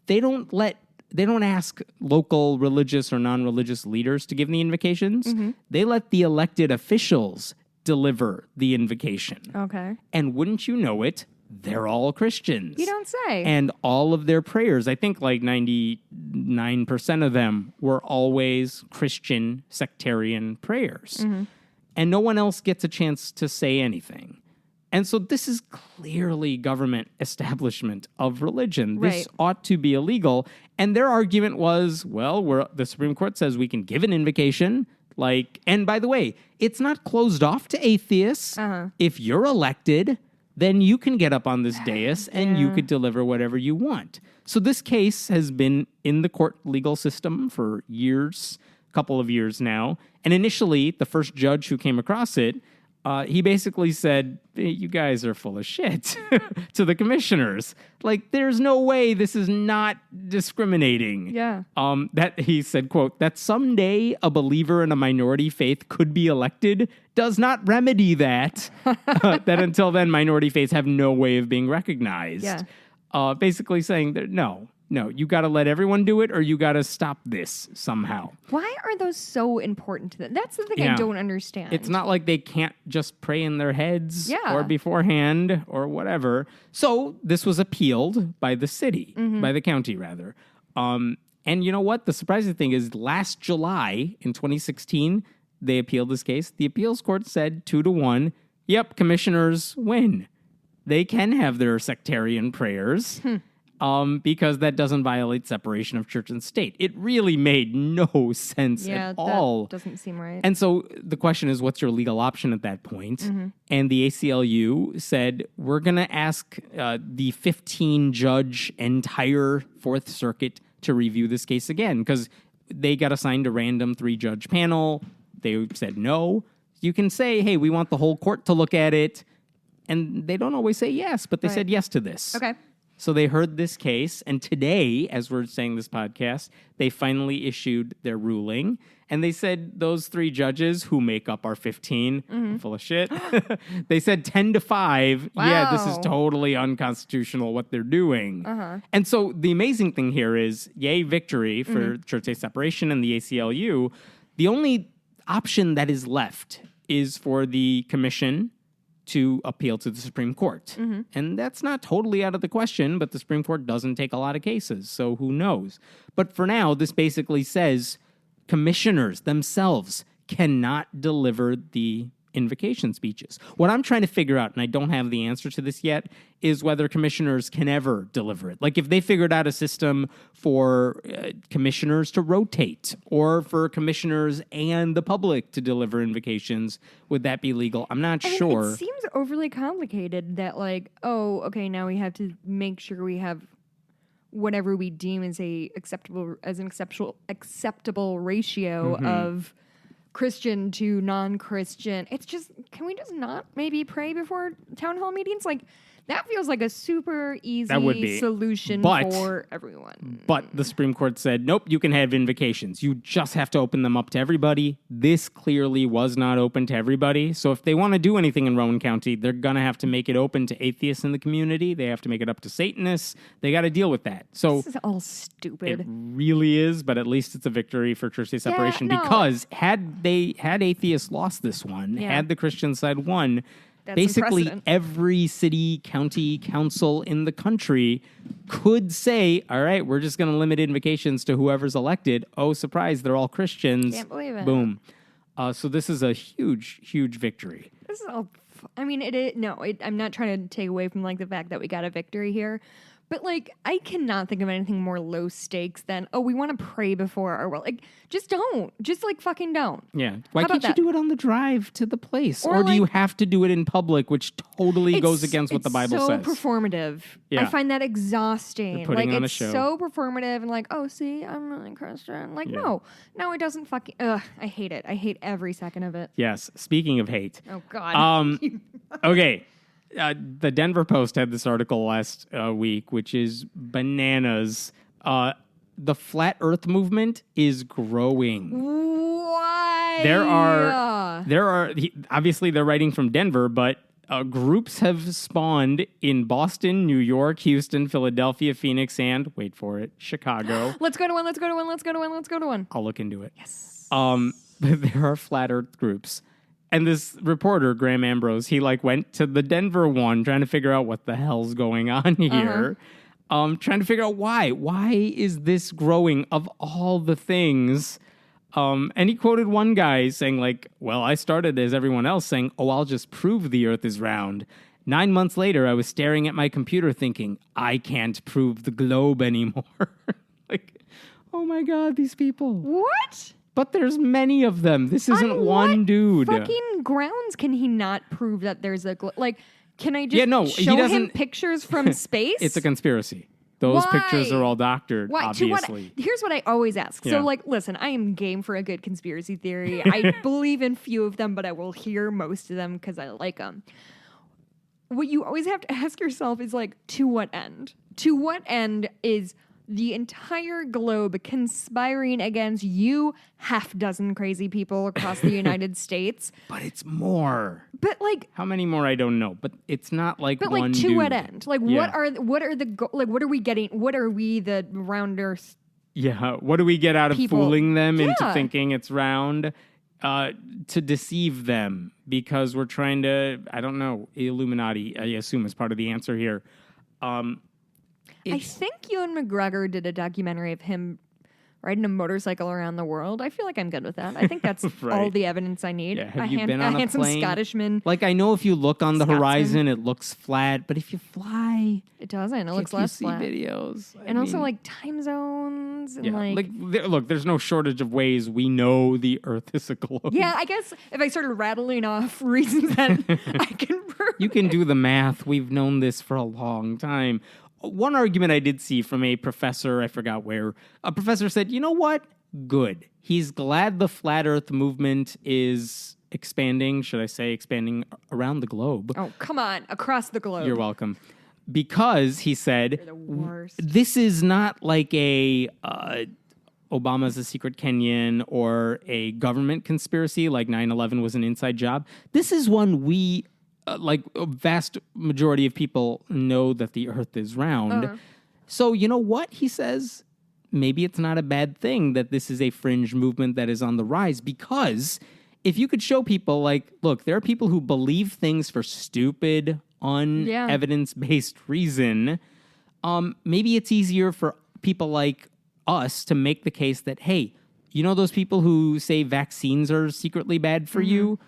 they don't ask local religious or non-religious leaders to give the invocations. They let the elected officials deliver the invocation.
Okay.
And wouldn't you know it, they're all Christians.
You don't say.
And all of their prayers, I think 99% of them were always Christian sectarian prayers. And no one else gets a chance to say anything. And so this is clearly government establishment of religion. This ought to be illegal. And their argument was, well, the Supreme Court says we can give an invocation. And by the way, it's not closed off to atheists. If you're elected, then you can get up on this dais and you could deliver whatever you want. So this case has been in the court legal system for years, a couple of years now. And initially, the first judge who came across it, he basically said, you guys are full of shit to the commissioners. There's no way this is not discriminating.
Yeah.
That he said, quote, that someday a believer in a minority faith could be elected does not remedy that. That until then, minority faiths have no way of being recognized.
Yeah.
Basically saying that, no, you got to let everyone do it or you got to stop this somehow.
Why are those so important to them? That's the thing I don't understand.
It's not like they can't just pray in their heads or
Yeah.
beforehand or whatever. So this was appealed by the city, by the county rather. And you know what? The surprising thing is last July in 2016, they appealed this case. The appeals court said 2-1, yep, commissioners win. They can have their sectarian prayers. Because that doesn't violate separation of church and state. It really made no sense at all.
That doesn't seem right.
And so the question is, what's your legal option at that point? And the ACLU said, we're going to ask the 15-judge entire Fourth Circuit to review this case again, because they got assigned a random 3-judge panel. They said no. You can say, hey, we want the whole court to look at it. And they don't always say yes, but they said yes to this.
Okay.
So they heard this case, and today, as we're saying this podcast, they finally issued their ruling. And they said those 3 judges who make up our 15, full of shit, they said 10-5, yeah, this is totally unconstitutional what they're doing. And so the amazing thing here is, yay, victory for church-state separation and the ACLU. The only option that is left is for the commission to appeal to the Supreme Court. And that's not totally out of the question, but the Supreme Court doesn't take a lot of cases, so who knows? But for now, this basically says commissioners themselves cannot deliver the invocation speeches. What I'm trying to figure out, and I don't have the answer to this yet, is whether commissioners can ever deliver it. If they figured out a system for commissioners to rotate or for commissioners and the public to deliver invocations, would that be legal? I'm not sure.
It seems overly complicated that now we have to make sure we have whatever we deem as an acceptable ratio of Christian to non-Christian. It's just, can we just not maybe pray before town hall meetings? That feels like a super easy solution for everyone.
But the Supreme Court said, nope, you can have invocations. You just have to open them up to everybody. This clearly was not open to everybody. So if they want to do anything in Rowan County, they're going to have to make it open to atheists in the community. They have to make it up to Satanists. They got to deal with that. So
this is all stupid.
It really is, but at least it's a victory for church-state separation because had atheists lost this one, had the Christian side won, basically every city, county, council in the country could say, all right, we're just going to limit invocations to whoever's elected. Oh, surprise, they're all Christians.
Can't believe it.
Boom. So this is a huge, huge victory.
This is all... I'm not trying to take away from the fact that we got a victory here, But, like, I cannot think of anything more low stakes than, we want to pray before our world. Like, just don't. Just, like, fucking don't.
Yeah. Why
How
can't
about
you
that?
do it on the drive to the place?
Or,
Or do you
like-
have to do it in public, which totally goes against what the Bible
so
says?
performative.
Yeah.
I find that exhausting.
You're putting
like,
on a
it's
show.
so performative and like, see, I'm really Christian. Like,
Yeah.
no, it doesn't fucking, I hate it. I hate every second of it.
Yes. Speaking of hate.
Oh, God.
Okay. The Denver Post had this article last week, which is bananas. The flat Earth movement is growing.
Why?
There are obviously they're writing from Denver, but groups have spawned in Boston, New York, Houston, Philadelphia, Phoenix, and wait for it, Chicago.
Let's go to one.
I'll look into it.
Yes.
But there are flat Earth groups. And this reporter, Graham Ambrose, he went to the Denver one trying to figure out what the hell's going on here. Trying to figure out why. Why is this growing of all the things? And he quoted one guy saying I started as everyone else saying, I'll just prove the earth is round. 9 months later, I was staring at my computer thinking, I can't prove the globe anymore. Oh my God, these people.
What?
But there's many of them. This isn't
On
one
what
dude.
fucking grounds can he not prove that there's a can I just
he
show him
doesn't-
pictures from space?
It's a conspiracy. Those pictures are all doctored,
Why?
obviously.
Here's what I always ask.
Yeah.
So, listen, I am game for a good conspiracy theory. I believe in few of them, but I will hear most of them because I like them. What you always have to ask yourself is to what end? To what end is the entire globe conspiring against you half dozen crazy people across the United States?
But it's more.
But
How many more? I don't know. But it's not
but
one
to
dude.
what end?
Yeah.
What are the what are we getting? What are we the round earth?
Yeah. What do we get out of
People.
fooling them into
Yeah.
thinking it's round? To deceive them because we're trying to, I don't know, Illuminati, I assume is part of the answer here.
I think Ewan McGregor did a documentary of him riding a motorcycle around the world. I feel like I'm good with that. I think that's
Right.
all the evidence I need.
Yeah, have you been on a
handsome
plane?
Scottishman.
I know if you look on the
Scotsman.
horizon, it looks flat, but if you fly,
It doesn't. It looks
if you
less
see
flat.
videos. I
And also
mean,
time zones and
yeah. Look, there's no shortage of ways we know the Earth is a globe.
yeah, I guess if I started rattling off reasons that I can prove.
You can do the math. We've known this for a long time. One argument I did see from a professor, I forgot where, a professor said, you know what? Good. He's glad the flat Earth movement is expanding, should I say, expanding around the globe.
Oh, come on. Across the globe.
You're welcome. Because, he said,
You're the worst.
this is not like a Obama's a secret Kenyan or a government conspiracy like 9/11 was an inside job. This is one we, a vast majority of people know that the Earth is round. So you know what, he says? Maybe it's not a bad thing that this is a fringe movement that is on the rise, because if you could show people, look, there are people who believe things for stupid, evidence-based reason. Maybe it's easier for people like us to make the case that, hey, you know those people who say vaccines are secretly bad for you?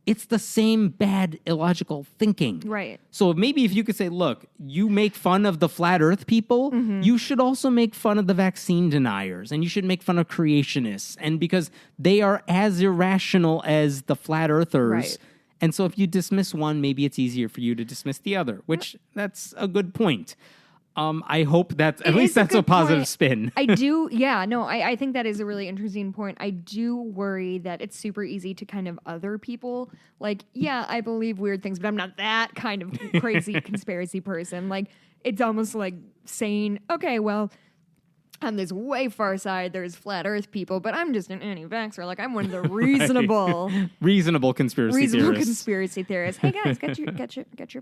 It's the same bad, illogical thinking.
Right.
So maybe if you could say, look, you make fun of the flat Earth people, you should also make fun of the vaccine deniers, and you should make fun of creationists, and because they are as irrational as the flat Earthers.
Right.
And so if you dismiss one, maybe it's easier for you to dismiss the other, which that's a good point. I hope that's, at least that's a positive spin.
I do, I think that is a really interesting point. I do worry that it's super easy to kind of other people. I believe weird things, but I'm not that kind of crazy conspiracy person. It's almost like saying, okay, well, on this way far side, there's flat Earth people, but I'm just an anti-vaxxer. I'm one of the
reasonable conspiracy theorists.
conspiracy theorists. Hey guys, get your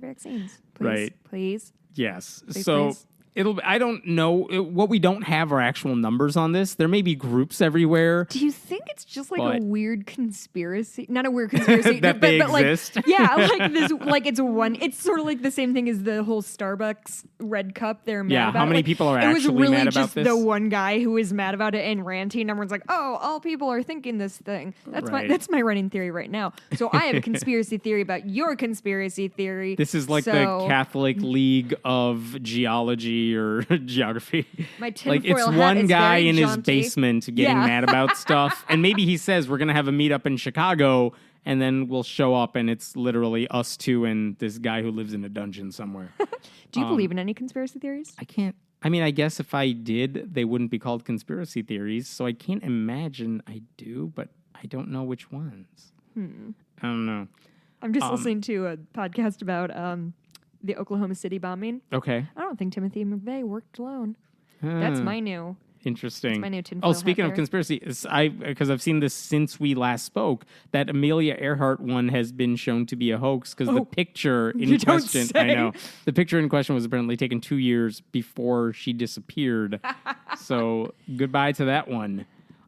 vaccines, please,
Right.
please.
Yes.
Please,
so
please.
I don't know what we don't have are actual numbers on this. There may be groups everywhere.
Do you think it's just a
But-
weird conspiracy? Not a weird conspiracy,
That they exist?
It's sort of like the same thing as the whole Starbucks red cup they're mad
Yeah,
about.
how many people are
it was
actually
really
mad about
just
this?
the one guy who was mad about it and ranting. Everyone's like, "Oh, all people are thinking this thing."
Right.
That's my running theory right now. So I have a conspiracy theory about your conspiracy theory.
This is like the Catholic League of Geology history or geography.
My
Like,
tinfoil
it's
hat
one
is
guy
very
in his
jaunty.
basement getting mad about stuff. And maybe he says, we're going to have a meetup in Chicago, and then we'll show up, and it's literally us two and this guy who lives in a dungeon somewhere.
Do you believe in any conspiracy theories?
I can't. I mean, I guess if I did, they wouldn't be called conspiracy theories. So I can't imagine I do, but I don't know which ones. I don't know.
I'm just listening to a podcast about the Oklahoma City bombing.
Okay.
I don't think Timothy McVeigh worked alone. That's my new.
Interesting.
my new tinfoil
Oh, speaking
hat
of
there.
conspiracy, because I've seen this since we last spoke, that Amelia Earhart one has been shown to be a hoax because the picture in
you don't
question,
say.
I know, the picture in question was apparently taken 2 years before she disappeared. So goodbye to that one.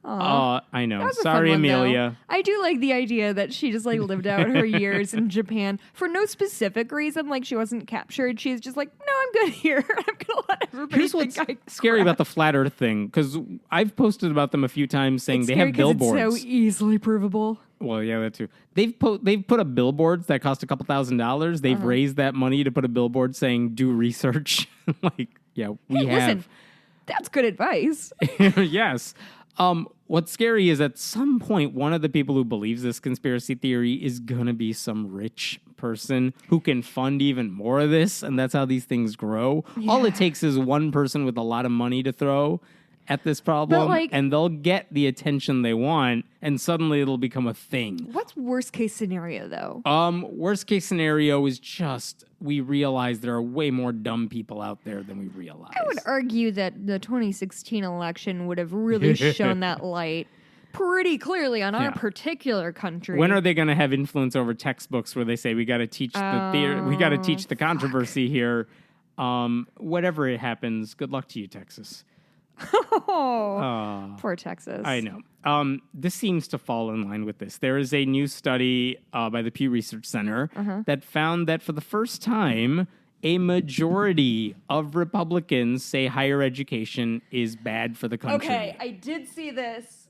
I know.
That was a
Sorry,
fun one, though.
Amelia.
I do like the idea that she just like lived out her years in Japan for no specific reason. Like she wasn't captured. She's just like, no, I'm good here. I'm gonna let everybody
Here's
think
what's
I
scary about the flat Earth thing, because I've posted about them a few times saying
It's
they
scary
have
'cause
billboards.
It's so easily provable.
Well, yeah, that too. They've put up billboards that cost a couple $1,000s. They've raised that money to put a billboard saying do research. Like, yeah, we have.
Listen, that's good advice.
Yes. What's scary is at some point, one of the people who believes this conspiracy theory is gonna be some rich person who can fund even more of this, and that's how these things grow. All it takes is one person with a lot of money to throw at this problem,
like-
and they'll get the attention they want, and suddenly it'll become a thing.
What's worst case scenario though?
Worst case scenario is just we realize there are way more dumb people out there than we realize.
I would argue that the 2016 election would have really shown that light pretty clearly on
Yeah.
our particular country.
When are they going to have influence over textbooks where they say we got to teach the theory, we got to teach the controversy here? Whatever it happens, good luck to you, Texas.
Poor Texas.
I know. This seems to fall in line with this. There is a new study by the Pew Research Center that found that for the first time, a majority of Republicans say higher education is bad for the country.
Okay, I did see this,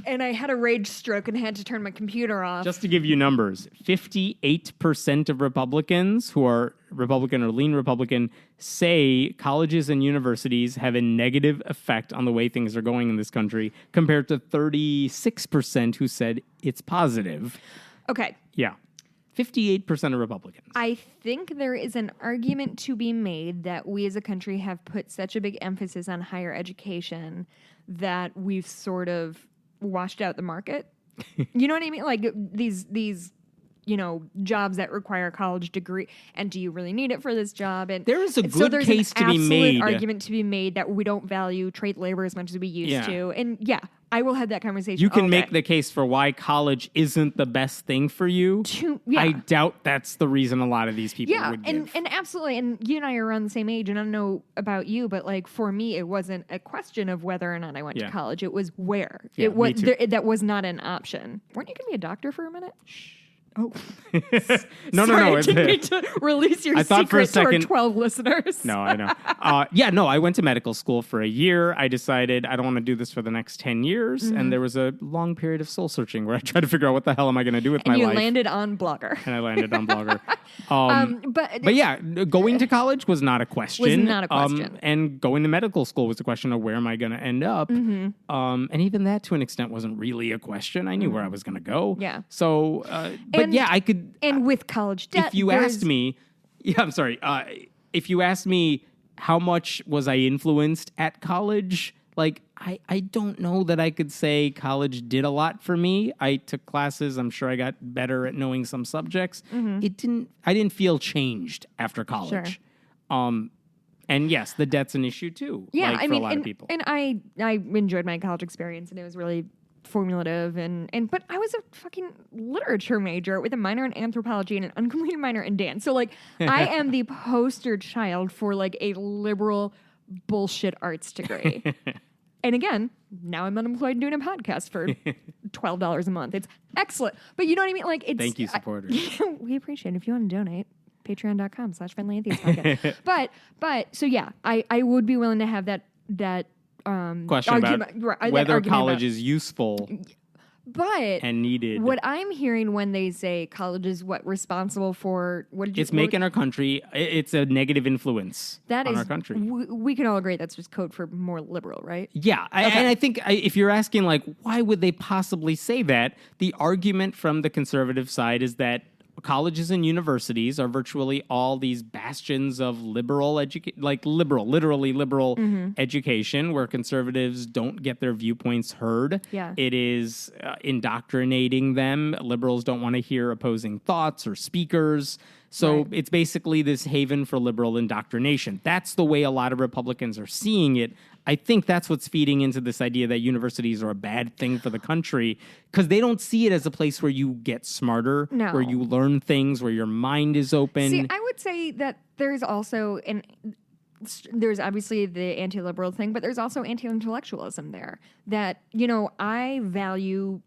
and I had a rage stroke and had to turn my computer off.
Just to give you numbers, 58% of Republicans who are Republican or lean Republican say colleges and universities have a negative effect on the way things are going in this country, compared to 36% who said it's positive.
Okay,
Yeah. 58% of Republicans.
I think there is an argument to be made that we as a country have put such a big emphasis on higher education that we've sort of washed out the market. You know what I mean? Like these jobs that require a college degree, and do you really need it for this job? And
There is a
so
good
there's
case
an
to be
absolute
made.
argument to be made that we don't value trade labor as much as we used to. And yeah, I will have that conversation.
You can
all
make
day.
the case for why college isn't the best thing for you.
Yeah.
I doubt that's the reason a lot of these people
Yeah,
would
and,
give.
and absolutely. And you and I are around the same age, and I don't know about you, but like for me, it wasn't a question of whether or not I went
Yeah.
to college. It was where.
Yeah,
it was
me too.
that was not an option. Weren't you going to be a doctor for a minute? Oh,
No.
sorry, I
it's-
didn't mean to release your
I thought for a
secret to our
second-
12 listeners.
No, I know. I went to medical school for a year. I decided I don't want to do this for the next 10 years.
Mm-hmm.
And there was a long period of soul searching where I tried to figure out what the hell am I going to do with
and
my
you
life.
landed on Blogger.
And I landed on Blogger.
But
yeah, going to college was not a question.
Was not a question.
And going to medical school was a question of where am I going to end up.
Mm-hmm.
And even that, to an extent, wasn't really a question. I knew where I was going to go.
Yeah.
So, but
And-
yeah, I could.
and with college debt,
If you asked me, I'm sorry. If you asked me how much was I influenced at college, like I don't know that I could say college did a lot for me. I took classes. I'm sure I got better at knowing some subjects. I didn't feel changed after college.
Sure.
And yes, the debt's an issue too.
Yeah,
like,
I
for
mean,
a lot
and,
of people.
and I enjoyed my college experience, and it was really formulative, but I was a fucking literature major with a minor in anthropology and an uncompleted minor in dance. So like, I am the poster child for like a liberal bullshit arts degree. And again, now I'm unemployed doing a podcast for $12 a month. It's excellent, but you know what I mean? Like, it's
Thank you, supporters.
we appreciate it. If you want to donate, patreon.com/friendlyatheist podcast. but so yeah, I would be willing to have that
Question
argument,
about
that
whether
argument
college
about-
is useful.
But
and needed.
what I'm hearing when they say college is responsible for
It's making our country. It's a negative influence on our country.
We can all agree that's just code for more liberal, right?
Yeah, and I think if you're asking like why would they possibly say that, the argument from the conservative side is that colleges and universities are virtually all these bastions of literally liberal education, where conservatives don't get their viewpoints heard.
Yeah.
It is indoctrinating them. Liberals don't want to hear opposing thoughts or speakers. So it's basically this haven for liberal indoctrination. That's the way a lot of Republicans are seeing it. I think that's what's feeding into this idea that universities are a bad thing for the country, because they don't see it as a place where you get smarter, where you learn things, where your mind is open.
See, I would say that there's also, there's obviously the anti-liberal thing, but there's also anti-intellectualism there. That, I value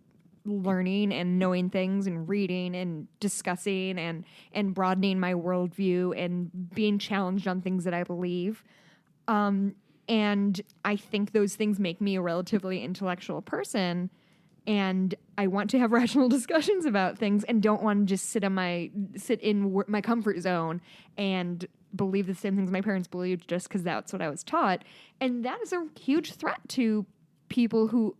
learning and knowing things and reading and discussing and broadening my worldview and being challenged on things that I believe. And I think those things make me a relatively intellectual person, and I want to have rational discussions about things and don't want to just sit in my comfort zone and believe the same things my parents believed just because that's what I was taught. And that is a huge threat to people who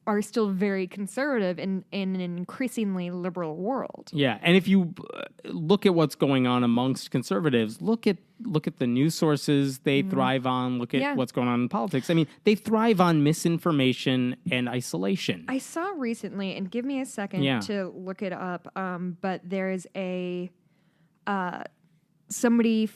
are still very conservative in an increasingly liberal world.
Yeah, and if you look at what's going on amongst conservatives, look at the news sources they thrive on. Look at what's going on in politics. I mean, they thrive on misinformation and isolation.
I saw recently, and give me a second to look it up, but there's a somebody.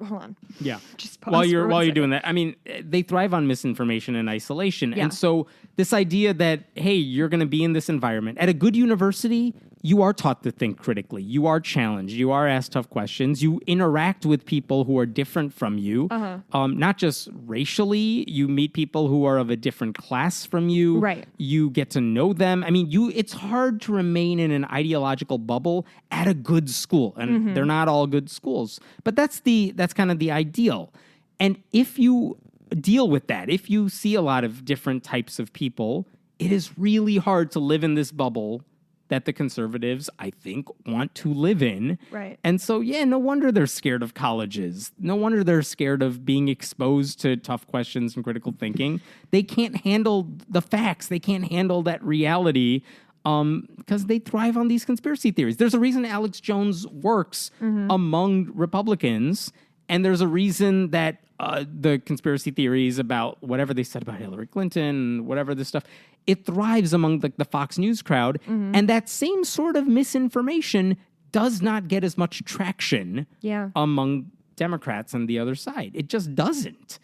Hold on.
Yeah.
Just pause
while you're doing that, I mean, they thrive on misinformation and isolation. Yeah. And so this idea that, hey, you're going to be in this environment at a good university, you are taught to think critically. You are challenged. You are asked tough questions. You interact with people who are different from you, not just racially. You meet people who are of a different class from you.
Right.
You get to know them. I mean, it's hard to remain in an ideological bubble at a good school, and they're not all good schools. But that's kind of the ideal. And if you deal with that, if you see a lot of different types of people, it is really hard to live in this bubble that the conservatives, I think, want to live in.
Right.
And so, no wonder they're scared of colleges. No wonder they're scared of being exposed to tough questions and critical thinking. They can't handle the facts. They can't handle that reality because they thrive on these conspiracy theories. There's a reason Alex Jones works among Republicans, and there's a reason that the conspiracy theories about whatever they said about Hillary Clinton, whatever this stuff, it thrives among the Fox News crowd. And that same sort of misinformation does not get as much traction among Democrats on the other side. It just doesn't.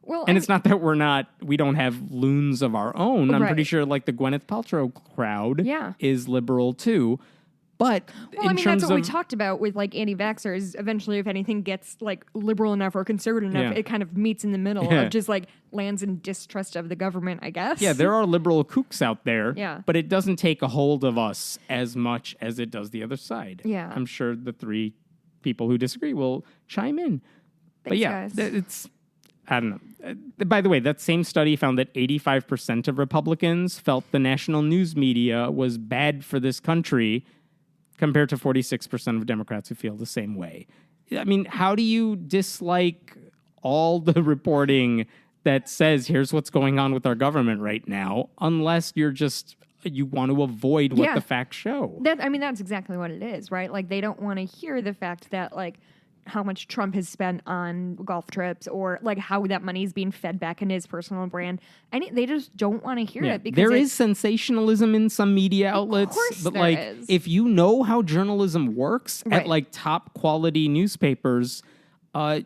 Well,
and it's not that we don't have loons of our own. I'm pretty sure like the Gwyneth Paltrow crowd is liberal too. But
that's what we talked about with like anti-vaxxers. Eventually, if anything gets like liberal enough or conservative enough, it kind of meets in the middle of just like lands in distrust of the government, I guess.
Yeah, there are liberal kooks out there.
Yeah.
But it doesn't take a hold of us as much as it does the other side.
Yeah.
I'm sure the three people who disagree will chime in.
Thanks, guys.
It's... I don't know. By the way, that same study found that 85% of Republicans felt the national news media was bad for this country, compared to 46% of Democrats who feel the same way. I mean, how do you dislike all the reporting that says, here's what's going on with our government right now, unless you want to avoid what the facts show?
That's exactly what it is, right? Like, they don't want to hear the fact that, like, how much Trump has spent on golf trips or like how that money is being fed back into his personal brand. They just don't want to hear it because
there is sensationalism in some media outlets.
Of course
but
there
like
is.
If you know how journalism works at like top quality newspapers,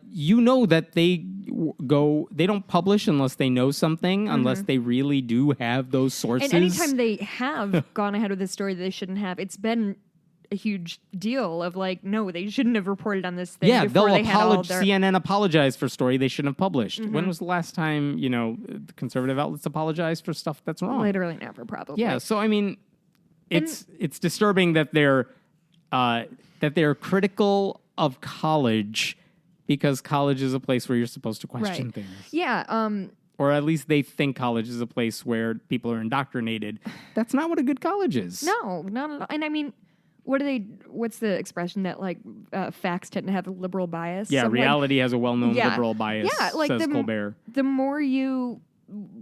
you know that they don't publish unless they know something, unless they really do have those sources.
And anytime they have gone ahead with a story that they shouldn't have, it's been a huge deal of like, no, they shouldn't have reported on this thing.
Yeah,
before
they'll
they had all
apologize. CNN apologized for a story they shouldn't have published. When was the last time, the conservative outlets apologized for stuff that's wrong?
Literally never, probably.
Yeah, so I mean, it's disturbing that they're critical of college because college is a place where you're supposed to question things.
Yeah,
Or at least they think college is a place where people are indoctrinated. That's not what a good college is.
No, not at all. And I mean, what's the expression that like facts tend to have a liberal bias?
Yeah, reality has a well-known
yeah.
liberal bias,
Yeah, like
says Colbert.
The more you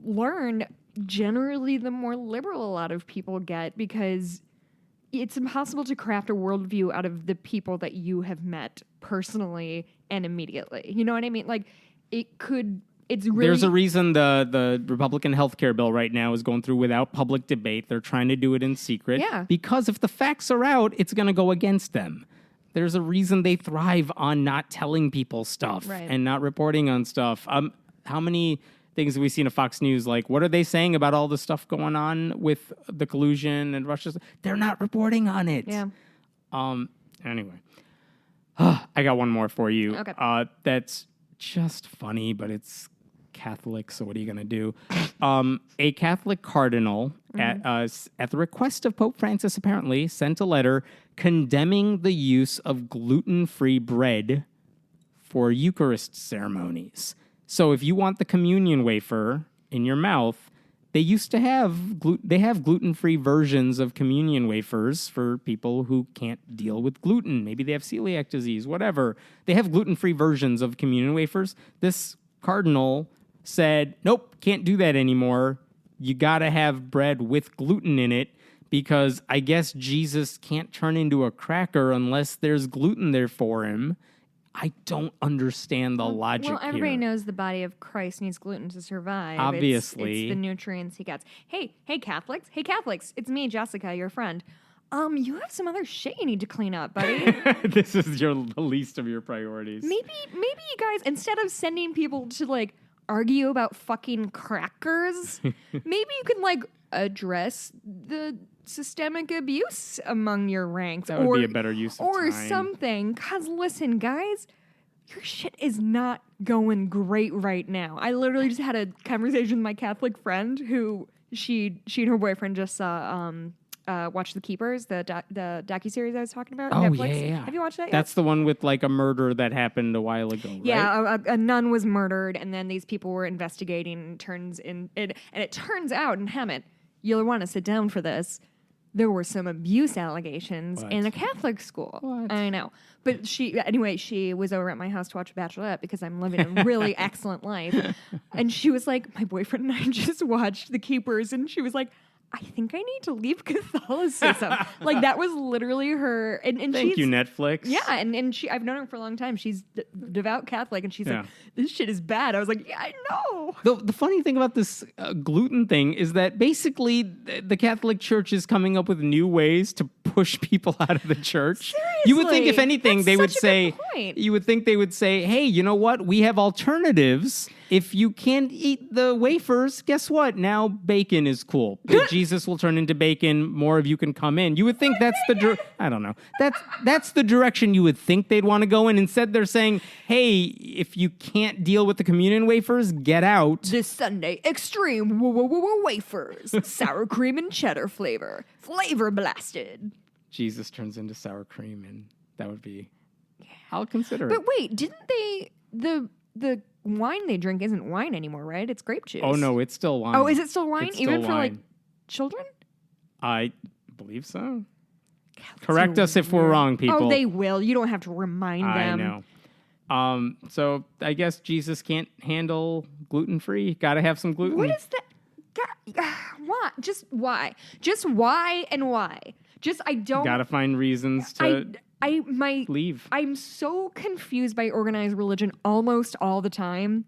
learn, generally the more liberal a lot of people get, because it's impossible to craft a worldview out of the people that you have met personally and immediately. You know what I mean? Like, it's really...
There's a reason the Republican healthcare bill right now is going through without public debate. They're trying to do it in secret.
Yeah.
Because if the facts are out, it's going to go against them. There's a reason they thrive on not telling people stuff and not reporting on stuff. How many things have we seen on Fox News? Like, what are they saying about all the stuff going on with the collusion and Russia? They're not reporting on it.
Yeah.
Anyway. I got one more for you.
Okay.
That's just funny, but it's Catholic, so what are you going to do? A Catholic cardinal, at the request of Pope Francis, apparently, sent a letter condemning the use of gluten-free bread for Eucharist ceremonies. So if you want the communion wafer in your mouth, they used to have gluten-free versions of communion wafers for people who can't deal with gluten. Maybe they have celiac disease, whatever. They have gluten-free versions of communion wafers. This cardinal said, nope, can't do that anymore. You got to have bread with gluten in it because I guess Jesus can't turn into a cracker unless there's gluten there for him. I don't understand the logic here.
Well, everybody knows the body of Christ needs gluten to survive.
Obviously.
It's the nutrients he gets. Hey, Catholics. Hey, Catholics. It's me, Jessica, your friend. You have some other shit you need to clean up, buddy.
This is the least of your priorities.
Maybe you guys, instead of sending people to, like, argue about fucking crackers, maybe you can, like, address the systemic abuse among your ranks.
That would be a better use of
or
time.
something. Because listen, guys, your shit is not going great right now. I literally just had a conversation with my Catholic friend who she and her boyfriend just saw Watch the Keepers, the docuseries I was talking about.
Oh,
Netflix.
yeah.
Have you watched that yet?
That's the one with like a murder that happened a while ago, right?
Yeah, a nun was murdered, and then these people were investigating. And it turns out, in Hammett, you'll want to sit down for this. There were some abuse allegations in a Catholic school.
What?
I know. But she was over at my house to watch Bachelorette because I'm living a really excellent life. And she was like, my boyfriend and I just watched The Keepers. And she was like, I think I need to leave Catholicism. Like, that was literally her. And
Thank you, Netflix.
Yeah, and I've known her for a long time. She's devout Catholic, and she's like, this shit is bad. I was like, yeah, I know.
The funny thing about this gluten thing is that basically the Catholic Church is coming up with new ways to push people out of the church.
Seriously?
You would think, if anything,
That's
they would
such a good
say,
point.
you would think they would say, hey, you know what? We have alternatives. If you can't eat the wafers, guess what? Now bacon is cool. If Jesus will turn into bacon, more of you can come in. You would think that's I don't know. That's the direction you would think they'd want to go in. Instead, they're saying, hey, if you can't deal with the communion wafers, get out.
This Sunday, extreme wafers, sour cream and cheddar flavor blasted.
Jesus turns into sour cream, and that would be... I'll consider it.
But wait, didn't they... The wine they drink isn't wine anymore, right? It's grape juice.
Oh, no, it's still wine.
Oh, is it still wine?
It's
Even
still
for,
wine.
like, children?
I believe so. Correct us if we're wrong, people.
Oh, they will. You don't have to remind them.
I know. So I guess Jesus can't handle gluten-free. Got to have some gluten.
What is that? Why? Just why? Just why and why? Just, I don't...
Got to find reasons to leave.
I'm so confused by organized religion almost all the time.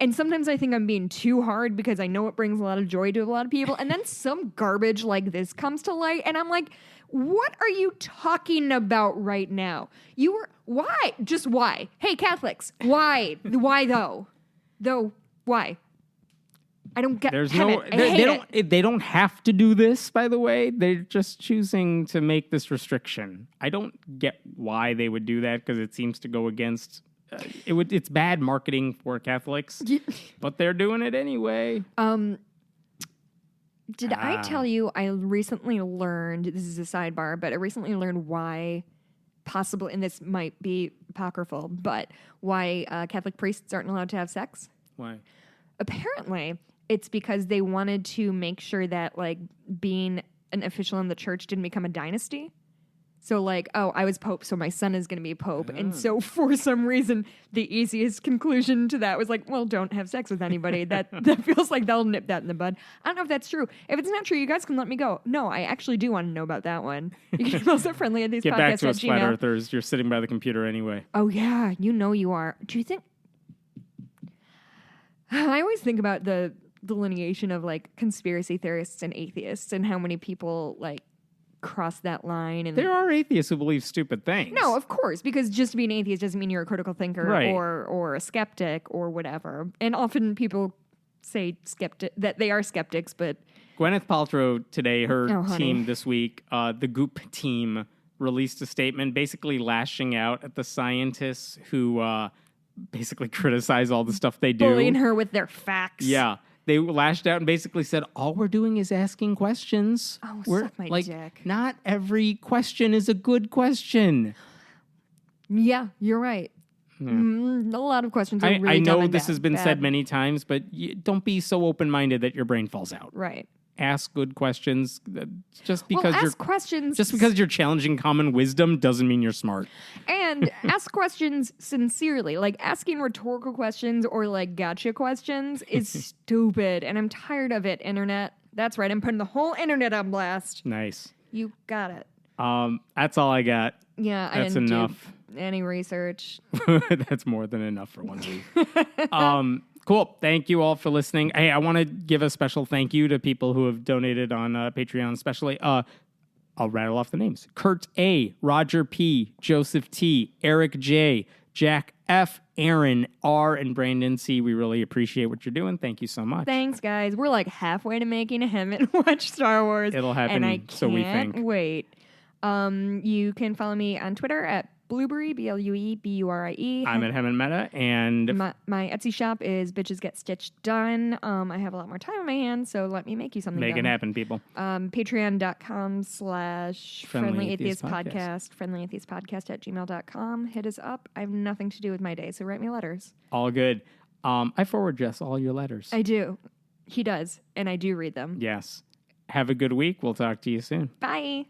And sometimes I think I'm being too hard because I know it brings a lot of joy to a lot of people. And then some garbage like this comes to light. And I'm like, what are you talking about right now? Why? Just why? Hey, Catholics, why? Why though? Why? I don't get it.
They don't have to do this, by the way. They're just choosing to make this restriction. I don't get why they would do that because it seems to go against it's bad marketing for Catholics, but they're doing it anyway.
Did I tell you I recently learned, this is a sidebar, but I recently learned why possibly, and this might be apocryphal, but why Catholic priests aren't allowed to have sex?
Why?
apparently it's because they wanted to make sure that like being an official in the church didn't become a dynasty. So like, oh, I was Pope, so my son is going to be Pope. And so for some reason, the easiest conclusion to that was like, well, don't have sex with anybody. That feels like they'll nip that in the bud. I don't know if that's true. If it's not true, you guys can let me go. No, I actually do want to know about that one. You can email us at friendlyatheistpodcast@gmail.com.
Get back to us, Flat Earthers. You're sitting by the computer anyway.
Oh, yeah. You know you are. Do you think... I always think about the delineation of like conspiracy theorists and atheists and how many people like cross that line. And
there are atheists who believe stupid things.
No, of course, because just being an atheist doesn't mean you're a critical thinker
Right.
or a skeptic or whatever. And often people say that they are skeptics, but
Gwyneth Paltrow today, her
honey.
team this week, the Goop team released a statement basically lashing out at the scientists who basically criticize all the stuff they do.
bullying her with their facts.
Yeah. They lashed out and basically said, all we're doing is asking questions.
Oh,
we're,
suck my
like,
dick.
Not every question is a good question.
Yeah, you're right. A lot of questions are really
I know
dumb and
this
bad.
has been said many times, but don't be so open-minded that your brain falls out.
Right.
Ask good questions. Just because
ask questions.
Just because you're challenging common wisdom doesn't mean you're smart.
And ask questions sincerely. Like asking rhetorical questions or like gotcha questions is stupid. And I'm tired of it, internet. That's right. I'm putting the whole internet on blast.
Nice.
You got it.
That's all I got.
Yeah, I
That's
didn't
enough.
do any research.
That's more than enough for 1 week. Cool. Thank you all for listening. Hey, I want to give a special thank you to people who have donated on Patreon, especially. I'll rattle off the names. Kurt A., Roger P., Joseph T., Eric J., Jack F., Aaron R., and Brandon C. We really appreciate what you're doing. Thank you so much.
Thanks, guys. We're like halfway to making a Hammett watch Star Wars.
It'll happen,
and I can't
so we think.
wait. You can follow me on Twitter at Blueberry, BLUEBURIE.
I'm at Hammond Meta, and
my Etsy shop is Bitches Get Stitched Done. I have a lot more time on my hands, so let me make you something
make
done.
it happen, people.
Patreon.com/Friendly Atheist Podcast. Friendly Atheist Podcast @gmail.com. Hit us up. I have nothing to do with my day, so write me letters.
All good. I forward Jess all your letters.
I do. He does, and I do read them.
Yes. Have a good week. We'll talk to you soon.
Bye.